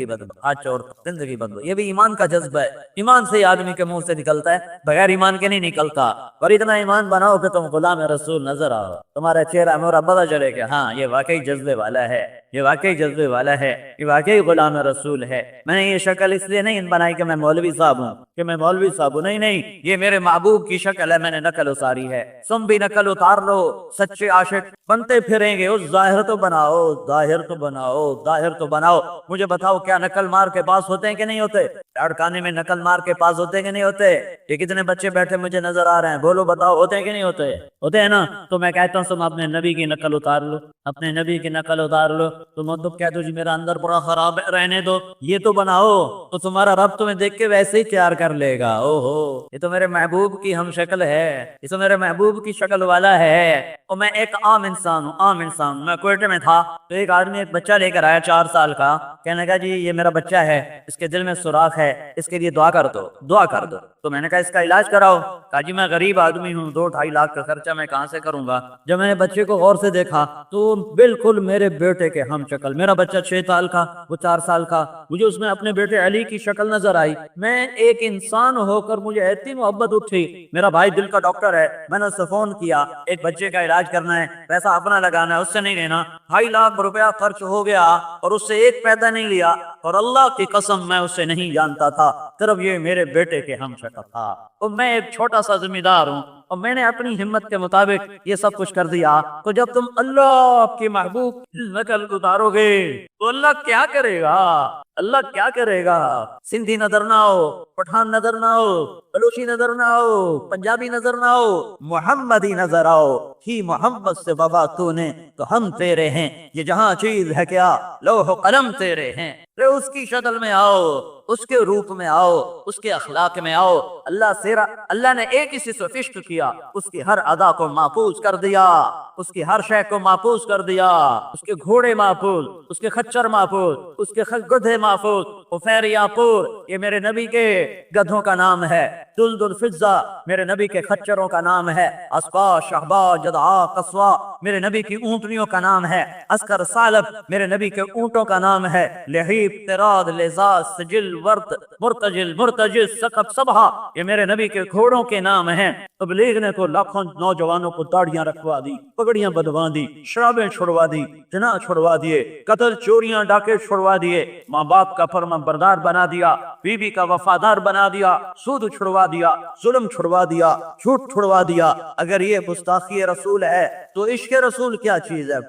بدلو آج اور زندگی بدلو. یہ بھی ایمان کا جذبہ ہے. ایمان سے آدمی کے منہ سے نکلتا ہے، بغیر ایمان کے نہیں نکلتا. اور اتنا ایمان بناؤ کہ تم غلام رسول نظر آؤ، تمہارا چہرہ میرا پتہ چلے کہ ہاں یہ واقعی جذبے والا ہے، یہ واقعی غلام رسول ہے. میں نے یہ شکل اس لیے نہیں بنائی کہ میں مولوی صاحب ہوں، نہیں، یہ میرے محبوب کی شکل ہے، میں نے نقل اتاری ہے. تم بھی نقل اتار لو. سچے عاشق بنتے پھریں گے، اس ظاہر تو بناؤ. مجھے بتاؤ کیا نقل مار کے پاس ہوتے ہیں کہ نہیں ہوتے؟ لاڑکانے میں نقل مار کے پاس ہوتے ہیں کہ نہیں ہوتے؟ یہ کتنے بچے بیٹھے مجھے نظر آ رہے ہیں، بولو بتاؤ ہوتے ہیں کہ نہیں ہوتے؟ ہوتے ہیں نا. تو میں کہتا ہوں تم اپنے نبی کی نقل اتار لو، تم تو کہہ دو جی میرا اندر بڑا خراب ہے، رہنے دو، یہ تو بناؤ تو تمہارا رب تمہیں دیکھ کے ویسے ہی تیار کر لے گا. یہ تو میرے محبوب کی ہم شکل ہے، یہ تو میرے محبوب کی شکل والا ہے. اور میں ایک عام انسان ہوں. میں کوئٹے میں تھا تو ایک آدمی ایک بچہ لے کر آیا 4 سال کا. کہنے لگا جی یہ میرا بچہ ہے، اس کے دل میں سوراخ ہے، اس کے لیے دعا کر دو. تو میں نے کہا اس کا علاج کراؤ. کہا جی میں غریب آدمی ہوں، 2-2.5 لاکھ کا خرچہ میں کہاں سے کروں گا. جب میں نے بچے کو غور سے دیکھا تو بالکل میرے بیٹے کے ہم شکل. میرا بچہ 6 سال کا، وہ 4 سال کا. مجھے اس میں اپنے بیٹے علی کی شکل نظر آئی. میں ایک انسان ہو کر مجھے ایسی محبت اٹھی. میرا بھائی دل کا ڈاکٹر ہے، میں نے اسے فون کیا، ایک بچے کا علاج کرنا ہے، پیسہ اپنا لگانا ہے، اس سے نہیں لینا. 2.5 لاکھ روپیہ خرچ ہو گیا اور اس سے ایک پیدا نہیں لیا. اور اللہ کی قسم میں اسے نہیں جانتا تھا، صرف یہ میرے بیٹے کے ہم شکل تھا. اور میں ایک چھوٹا سا ذمہ دار ہوں اور میں نے اپنی ہمت کے مطابق یہ سب کچھ کر دیا. تو جب تم اللہ کے محبوب نقل اتارو گے تو اللہ کیا کرے گا؟ سندھی نظر نہ ہو، پٹھان نظر نہ ہو، بلوچی نظر نہ ہو، پنجابی نظر نہ ہو، محمدی نظر آؤ. ہی محمد سے وفا تو نے تو ہم تیرے ہیں، یہ جہاں چیز ہے کیا لوح و قلم تیرے ہیں. اس کی شکل میں آؤ، اس کے روپ میں آؤ، اس کے اخلاق میں آؤ. اللہ نے ایک ہی سے سفشت کیا، اس کی ہر ادا کو محفوظ کر دیا، اس کی ہر شے کو محفوظ کر دیا. اس کے گھوڑے محفوظ، اس کے خچر محفوظ، اس کے گدھے محفوظ. افیریا پور یہ میرے نبی کے گدھوں کا نام ہے. دلد الفضہ میرے نبی کے خچروں کا نام ہے. اسقا شہبا جدعا قصوا میرے نبی کی اونٹنیوں کا نام ہے. اسکر سالب میرے نبی کے اونٹوں کا نام ہے. لہیب تراد لزاز سجل ورد مرتجل سقب صبح یہ میرے نبی کے گھوڑوں کے نام ہیں. تبلیغ نے تو لاکھوں نوجوانوں کو داڑیاں رکھوا دی، پگڑیاں بدوا دی، شرابیں چھڑوا دی، زنا چھڑوا دیے، قتل چوریاں ڈاکے چھڑوا دیے، ماں باپ کا فرمان بردار بنا دیا، بیوی کا وفادار بنا دیا، سود چھڑوا دیا، ظلم چھڑوا دیا، جھوٹ چھڑوا دیا. اگر یہ گستاخی رسول ہے تو عشق رسول کیا چیز ہے؟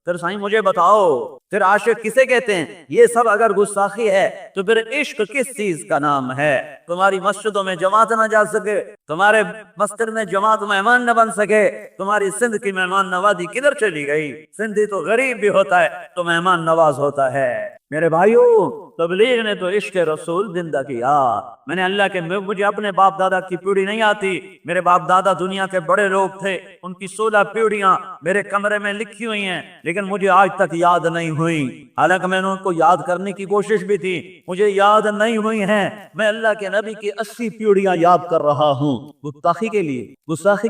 پھر سائیں مجھے بتاؤ، پھر عاشق کسے کہتے ہیں؟ یہ سب اگر گستاخی ہے تو پھر عشق کس چیز کا نام ہے؟ تمہاری مسجدوں میں جماعت نہ جا سکے، تمہارے مسجد میں جماعت مہمان نہ بن سکے، تمہاری سندھ کی مہمان نوازی کدھر چلی گئی؟ سندھی تو غریب بھی ہوتا ہے تو مہمان نواز ہوتا ہے. میرے بھائیو، تبلیغ نے تو عشق رسول زندہ کیا. میں نے اللہ کے مجھے اپنے باپ دادا کی پیڑھی نہیں آتی. میرے باپ دادا دنیا کے بڑے لوگ تھے، ان کی 16 پیڑھیاں میرے کمرے میں لکھی ہوئی ہیں، لیکن مجھے آج تک یاد نہیں ہوئی. حالانکہ میں نے ان کو یاد کرنے کی کوشش بھی تھی، مجھے یاد نہیں ہوئی ہیں. میں اللہ کے نبی کی 80 پیڑھیاں یاد کر رہا ہوں. گستاخی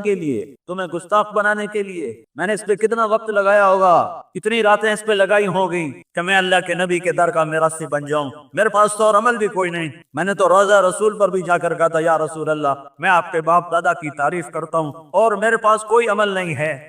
کے لیے تمہیں گستاخ بنانے کے لیے میں نے اس پہ کتنا وقت لگایا ہوگا، کتنی راتیں اس پہ لگائی ہوگی کہ میں اللہ کے نبی کے در کا میراثی بن جاؤں. میرے پاس تو اور عمل بھی کوئی نہیں. میں نے تو روزہ رسول پر بھی جا کر کہا تھا یا رسول اللہ میں آپ کے باپ دادا کی تعریف کرتا ہوں اور میرے پاس کوئی عمل نہیں ہے.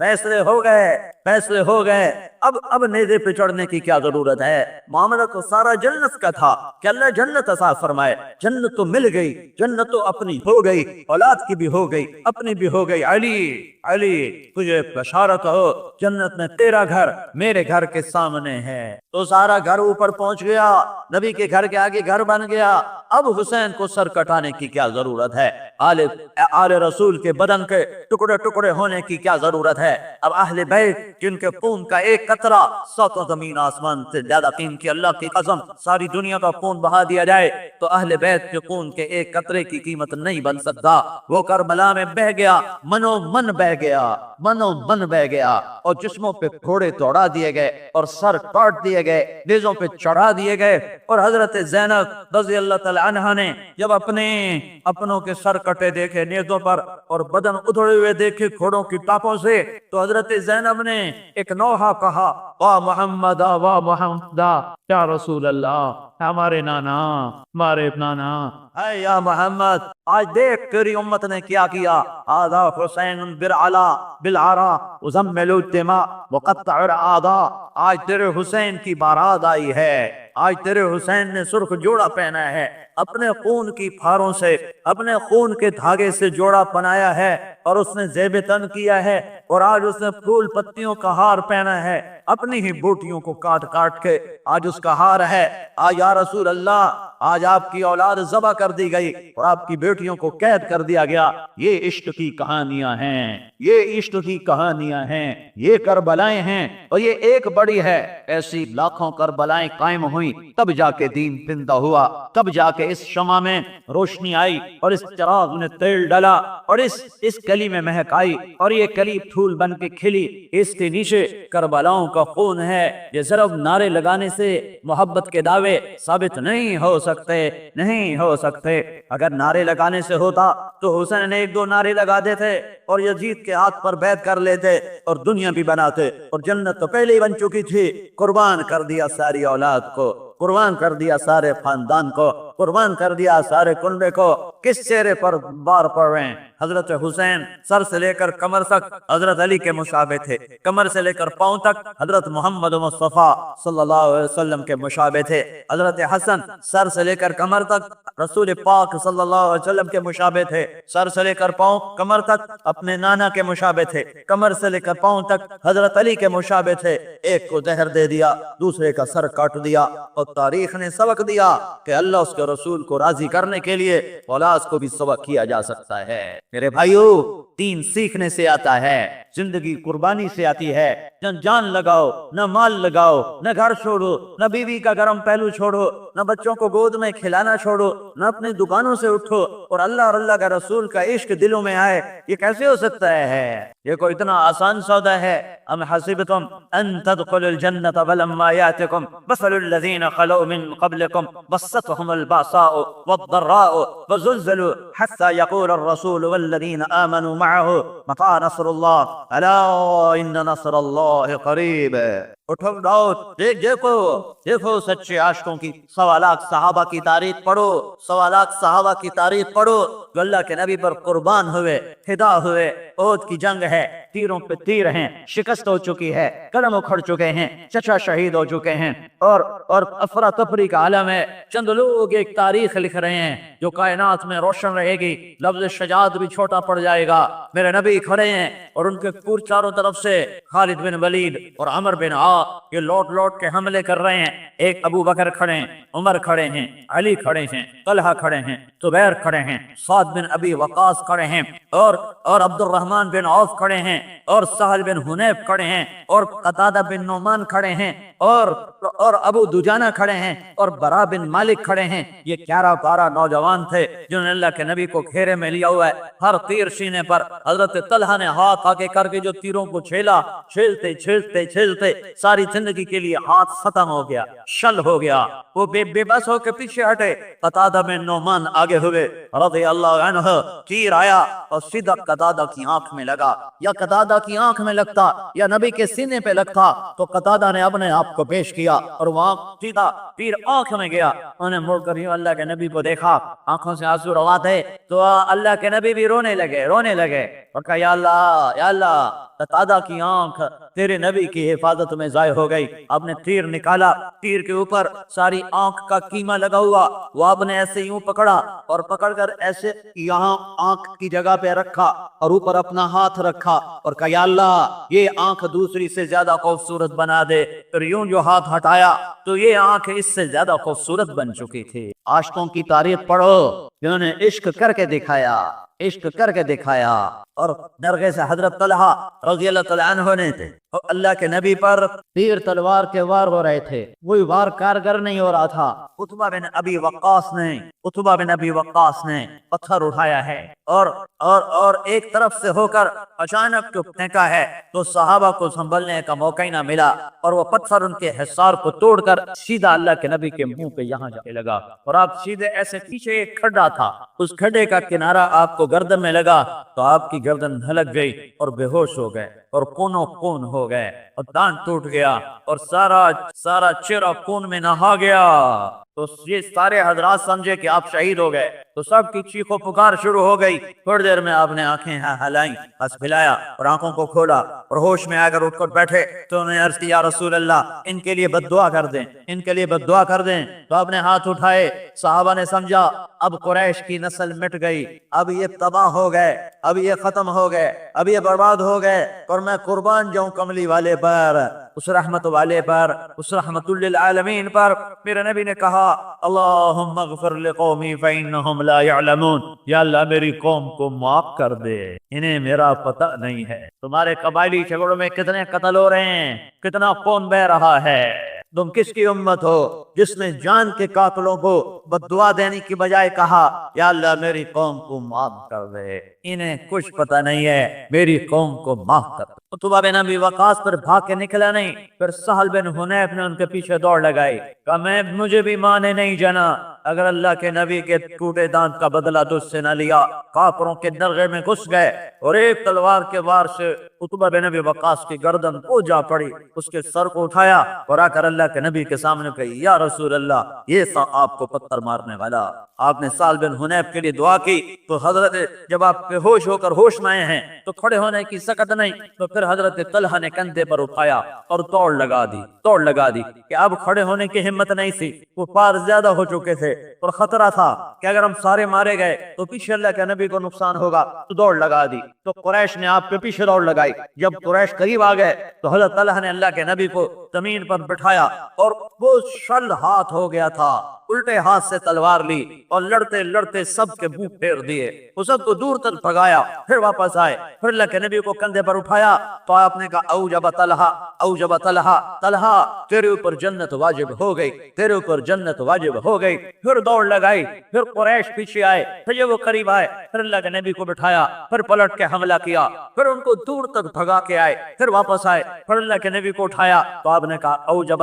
فیصلے ہو گئے، فیصلے ہو گئے، اب نیزے پہ چڑھنے کی کیا ضرورت ہے؟ معاملہ تو سارا جنت کا تھا کہ اللہ جنت عطا فرمائے، جنت تو مل گئی، جنت تو اپنی ہو گئی، اولاد کی بھی ہو گئی، اپنی بھی ہو گئی۔ علی علی تجھے بشارت ہو، جنت میں تیرا گھر میرے گھر کے سامنے ہے۔ تو سارا گھر اوپر پہنچ گیا، نبی کے گھر کے آگے گھر بن گیا۔ اب حسین کو سر کٹانے کی کیا ضرورت ہے؟ آل رسول کے بدن کے ٹکڑے ٹکڑے ہونے کی کیا ضرورت ہے؟ اب اہل بیت جن کے خون کا ایک قطرہ ساتوں زمین آسمان سے زیادہ قیمتی، اللہ کی قسم ساری دنیا کا خون بہا دیا جائے تو اہل بیت کے خون کے ایک قطرے کی قیمت نہیں بن سکتا۔ وہ کربلا میں بہ گیا، منو من بہ گیا، منو من بہ گیا، اور جسموں پہ گھوڑے دوڑا دیے گئے اور سر کاٹ دیے گئے، نیزوں پہ چڑھا دیے گئے۔ اور حضرت زینب رضی اللہ تعالی عنہا نے جب اپنوں کے سر کٹے دیکھے نیزوں پر اور بدن ادھڑے ہوئے دیکھے گھوڑوں کی ٹاپوں سے، تو حضرت زینب نے ایک نوحہ کہا، واہ محمد واہ محمد، یا رسول اللہ، ہمارے نانا، ہمارے نانا، اے یا محمد آج دیکھ تیری امت نے کیا کیا۔ آدھا حسین بالعرا ازمل الدماء وقطع الاعضاء، آج تیرے حسین کی بارات آئی ہے، آج تیرے حسین نے سرخ جوڑا پہنا ہے، اپنے خون کی پھاروں سے، اپنے خون کے دھاگے سے جوڑا بنایا ہے، اور اس نے زیب تن کیا ہے، اور آج اس نے پھول پتیوں کا ہار پہنا ہے، اپنی ہی بوٹیوں کو کاٹ کاٹ کے آج اس کا ہار ہے۔ آج یا رسول اللہ، آج آپ کی اولاد ذبح کر دی گئی اور آپ کی بیٹیوں کو قید کر دیا گیا۔ یہ عشق کی کہانیاں ہیں، یہ عشق کی کہانیاں ہیں، یہ کربلائیں ہیں، اور یہ ایک بڑی ہے، ایسی لاکھوں کربلائیں قائم ہوئیں، تب جا کے دین زندہ ہوا، تب جا کے اس شمع میں روشنی آئی، اور اس چراغ نے تیل ڈالا، اور اس کلی میں مہک آئی، اور یہ کلی پھول بن کے کھلی۔ اس کے نیچے کربلاؤں کا خون ہے۔ یہ صرف نعرے لگانے سے محبت کے دعوے ثابت نہیں ہو سکتے، نہیں ہو سکتے۔ اگر نعرے لگانے سے ہوتا تو حسین نے ایک دو نعرے لگا دیتے اور یزید کے ہاتھ پر بیعت کر لیتے اور دنیا بھی بناتے، اور جنت تو پہلے ہی بن چکی تھی۔ قربان کر دیا ساری اولاد کو، قربان کر دیا سارے خاندان کو، قربان کر دیا سارے کنبے کو۔ کس چہرے پر بار پڑ رہے ہیں؟ حضرت حسین سر سے لے کر کمر تک حضرت علی کے مشابہ تھے، کمر سے لے کر پاؤں تک حضرت محمد مصطفیٰ صلی اللہ علیہ وسلم کے مشابہ تھے۔ حضرت حسن سر سے لے کر کمر تک رسول پاک صلی اللہ علیہ وسلم کے مشابہ تھے، سر سے لے کر پاؤں کمر تک اپنے نانا کے مشابہ تھے، کمر سے لے کر پاؤں تک حضرت علی کے مشابہ تھے۔ ایک کو زہر دے دیا، دوسرے کا سر کاٹ دیا، اور تاریخ نے سبق دیا کہ اللہ اس کے رسول کو راضی کرنے کے لیے اولاد کو بھی سبق کیا جا سکتا ہے۔ میرے بھائیو، دین سیکھنے سے آتا ہے، زندگی قربانی سے آتی ہے۔ نہ جان لگاؤ، نہ مال لگاؤ، نہ گھر چھوڑو، نہ بیوی کا گرم پہلو چھوڑو، نہ بچوں کو گود میں کھلانا چھوڑو، نہ اپنی دکانوں سے اٹھو، اور اللہ کا رسول کا عشق دلوں میں آئے۔ یہ کیسے ہو سکتا ہے؟ یہ کوئی اتنا آسان سودا ہے؟ ام حسبتم ان تدخلوا الجنة ولما يأتكم مثل الذين خلوا من قبلكم مستهم البأساء والضراء وزلزلوا حتى يقول الرسول والذين آمنوا معه متى نصر الله ألا إن نصر الله قریب۔ اٹھو اٹھو، دیکھو سچے عاشقوں کی 1.25 لاکھ صحابہ کی تاریخ پڑھو، 1.25 لاکھ صحابہ کی تاریخ پڑھو جو اللہ کے نبی پر قربان ہوئے، فدا ہوئے۔ احد کی جنگ ہے، تیروں پہ تیر ہیں، شکست ہو چکی ہے، قلم اکھڑ چکے ہیں، چچا شہید ہو چکے ہیں، اور افراتفری کا عالم ہے۔ چند لوگ ایک تاریخ لکھ رہے ہیں جو کائنات میں روشن رہے گی، لفظ شجاعت بھی چھوٹا پڑ جائے گا۔ میرے نبی کھڑے ہیں اور ان کے پور چاروں طرف سے خالد بن ولید اور عمر بن عاص یہ لوٹ کے حملے کر رہے ہیں۔ ایک ابو بکر کھڑے ہیں، عمر کھڑے ہیں، علی کھڑے ہیں، طلحہ کھڑے ہیں، زبیر کھڑے ہیں، سعد بن ابی وقاص کھڑے ہیں، اور عبد الرحمن بن عوف کھڑے ہیں، اور سہل بن حنیف کھڑے ہیں، اور قتادہ بن نعمان کھڑے ہیں، اور ابو دجانہ کھڑے ہیں، اور برا بن مالک کھڑے ہیں۔ یہ 11-12 نوجوان تھے جنہوں نے اللہ کے نبی کو گھیرے میں لیا ہوا ہے۔ ہر تیر سینے پر حضرت طلحہ نے ہاتھ آگے کر کے جو تیروں کو چھیلتے ساری زندگی کے لیے ہاتھ ختم ہو گیا، شل ہو گیا، وہ بے بس ہو کے پیچھے ہٹے۔ قتادہ بن نعمان آگے ہوئے رضی اللہ عنہ، تیر آیا اور سیدھا قتادہ کی آنکھ میں لگا، یا قتادہ کی آنکھ میں لگتا یا نبی کے سینے پہ لگتا تو قتادہ نے اپنے آپ کو پیش کیا اور وہاں سیدھا تیر آنکھ میں گیا۔ انہیں مڑ کر یوں اللہ کے نبی کو دیکھا، آنکھوں سے آنسو روا تھے، تو اللہ کے نبی بھی رونے لگے۔ اور کہا یا اللہ قتادہ کی آنکھ تیرے نبی کی حفاظت میں ضائع ہو گئی. آپ نے تیر نکالا، تیر کے اوپر ساری آنکھ کا کیما لگا ہوا، وہ آپ نے ایسے یوں پکڑا اور پکڑ کر ایسے یہاں آنکھ کی جگہ پہ رکھا اور اوپر اپنا ہاتھ رکھا اور کہا یا اللہ یہ آنکھ دوسری سے زیادہ خوبصورت بنا دے. پھر یوں جو ہاتھ ہٹایا تو یہ آنکھ اس سے زیادہ خوبصورت بن چکی تھی. عاشقوں کی تاریخ پڑھو جنہوں نے عشق کر کے دکھایا، عشق کر کے دکھایا. اور درگاہ سے حضرت طلحہ رضی اللہ تعالیٰ عنہ نے تھے اور اللہ کے نبی پر تیر تلوار کے وار ہو رہے تھے، وہی وار کارگر نہیں ہو رہا تھا. عتبہ بن ابی وقاص نے پتھر اٹھایا ہے اور ایک طرف سے ہو کر اچانک پھینکا ہے تو صحابہ کو سنبھلنے کا موقع ہی نہ ملا اور وہ پتھر ان کے حصار کو توڑ کر سیدھا اللہ کے نبی کے منہ پہ یہاں جا کے لگا. اور آپ سیدھے ایسے پیچھے ایک کھڈا تھا، اس کھڈے کا کنارہ آپ کو گردن میں لگا تو آپ کی گردن ہلک گئی اور بے ہوش ہو گئے اور کونوں کون ہو گئے اور دان ٹوٹ گیا اور سارا چہرہ خون میں نہا گیا. تو یہ سارے حضرات سمجھے کہ آپ شہید ہو گئے تو سب کی چیخ و پکار شروع ہو گئی. تھوڑی دیر میں آپ نے آنکھیں ہلائیں، ہنس پھلایا اور آنکھوں کو کھولا اور ہوش میں آ کر اٹھ کر بیٹھے تو انہوں نے عرض کی یا رسول اللہ ان کے لیے بد دعا کر دیں، ان کے لیے بد دعا کر دیں. تو آپ نے ہاتھ اٹھائے. صحابہ نے سمجھا اب قریش کی نسل مٹ گئی، اب یہ تباہ ہو گئے، اب یہ ختم ہو گئے، اب یہ برباد ہو گئے اور میں قربان جاؤں کملی والے پر، اس رحمت والے پر، اس رحمت للعالمین پر. میرے نبی نے کہا اللہم اغفر لقومی فإنہم لا يعلمون، یا اللہ میری قوم کو معاف کر دے، انہیں میرا پتہ نہیں ہے. تمہارے قبائلی جھگڑوں میں کتنے قتل ہو رہے ہیں، کتنا خون بہ رہا ہے. تم کس کی امت ہو جس نے جان کے قاتلوں کو بد دعا دینے کی بجائے کہا یا اللہ میری قوم کو معاف کر دے، انہیں کچھ پتہ نہیں ہے، میری قوم کو معاف کر دے. عتبہ بن ابی وقاص پر بھاگ کے نکلا نہیں، پھر سہل بن حنیف نے ان کے پیچھے دوڑ لگائی. کہا مجھے بھی ماں نے نہیں جانا اگر اللہ کے نبی کے ٹوٹے دانت کا بدلہ تجھ سے نہ لیا. کافروں کے درگاہ میں گھس گئے اور ایک تلوار کے وار سے عتبہ بن ابی وقاص کی گردن کو جا پڑی. اس کے سر کو اٹھایا اور آ کر اللہ کے نبی کے سامنے کہی یا رسول اللہ یہ تھا آپ کو پتھر مارنے والا. آپ نے سہل بن حنیف کے لیے دعا کی تو حضرت جب آپ بے ہوش ہو کر ہوش میں آئے ہیں تو کھڑے ہونے کی سکت نہیں، تو پھر حضرت طلحہ نے کندھے پر اٹھایا اور توڑ لگا دی کہ اب کھڑے ہونے کی ہمت نہیں تھی. وہ پار زیادہ ہو چکے تھے اور خطرہ تھا کہ اگر ہم سارے مارے گئے تو پیچھے اللہ کے نبی کو نقصان ہوگا، تو دوڑ لگا دی. تو قریش نے آپ کے پیچھے دوڑ لگائی. جب قریش قریب آ گئے تو حضرت طلحہ نے اللہ کے نبی کو زمین پر بٹھایا اور وہ شل ہاتھ ہو گیا تھا، الٹے ہاتھ سے تلوار لی اور لڑتے لڑتے سب کے منہ پھیر دیے، وہ سب کو دور تک بھگایا. پھر واپس آئے، پھر اللہ کے نبی کو کندھے پر اٹھایا تو آپ نے کہا اوجب طلحہ تیرے اوپر جنت واجب ہو گئی، تیرے اوپر جنت واجب ہو گئی. پھر دوڑ لگائی، پھر قریش پیچھے آئے، پھر جب وہ قریب آئے پھر اللہ کے نبی کو بٹھایا، پھر پلٹ کے حملہ کیا، پھر ان کو دور تک بھگا کے آئے، پھر واپس آئے، پھر اللہ کے نبی کو اٹھایا تو آپ نے کہا اوجب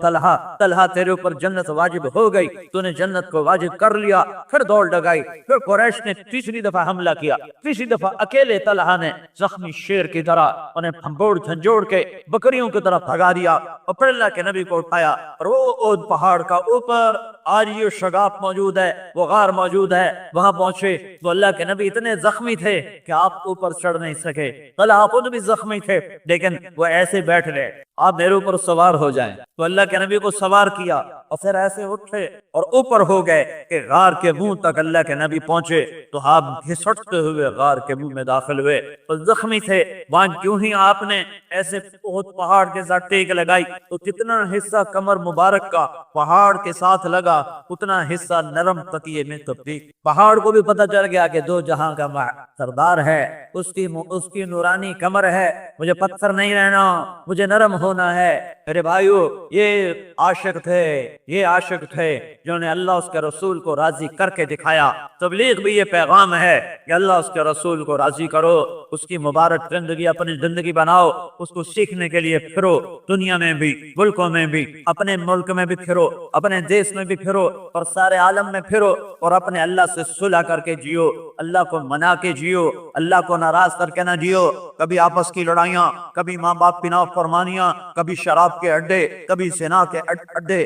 طلحہ تیرے اوپر جنت واجب ہو گئی، تو نے جنت کو واجب کر لیا. پھر دوڑ لگائی. پھر قریش نے تیسری دفعہ حملہ کیا. تیسری دفعہ اکیلے طلحہ نے زخمی شیر کی طرح انہیں پھمبوڑ جھنجھوڑ کے بکریوں کی طرف بھگا دیا اور پھر اللہ کے نبی کو اٹھایا اور وہ اود پہاڑ کا اوپر آج یہ شگاف موجود ہے، وہ غار موجود ہے، وہاں پہنچے تو اللہ کے نبی اتنے زخمی تھے کہ آپ اوپر چڑھ نہیں سکے. طلحہ خود بھی زخمی تھے لیکن وہ ایسے بیٹھ گئے آپ میرے اوپر سوار ہو جائیں. تو اللہ کے نبی کو سوار کیا اور پھر ایسے اٹھے اور اوپر ہو گئے کہ غار کے منہ تک اللہ کے نبی پہنچے تو آپ گھسٹتے ہوئے غار کے منہ میں داخل ہوئے. تو زخمی تھے وہاں کیوں ہی آپ نے ایسے بہت پہاڑ کے ساتھ ٹیک لگائی تو جتنا حصہ کمر مبارک کا پہاڑ کے ساتھ لگا اتنا حصہ نرم تکیے میں تبدیل. پہاڑ کو بھی پتہ چل گیا کہ دو جہاں کا سردار ہے، اس کی نورانی کمر ہے، مجھے پتھر نہیں رہنا، مجھے نرم ہونا ہے. میرے بھائیو یہ عاشق تھے جنہوں نے اللہ اس کے رسول کو راضی کر کے دکھایا. تبلیغ بھی یہ پیغام ہے کہ اللہ اس کے رسول کو راضی کرو، اس کی مبارک زندگی اپنی زندگی بناؤ، اس کو سیکھنے کے لیے پھرو، دنیا میں بھی، ملکوں میں بھی، اپنے ملک میں بھی پھرو، اپنے دیش میں بھی پھرو اور سارے عالم میں پھرو اور اپنے اللہ سے صلح کر کے جیو، اللہ کو منا کے جیو، اللہ کو ناراض کر کے نہ جیو. کبھی آپس کی لڑائیاں، کبھی ماں باپ کی نافرمانیاں، کبھی شراب کے اڈے، کبھی زنا کے اڈے،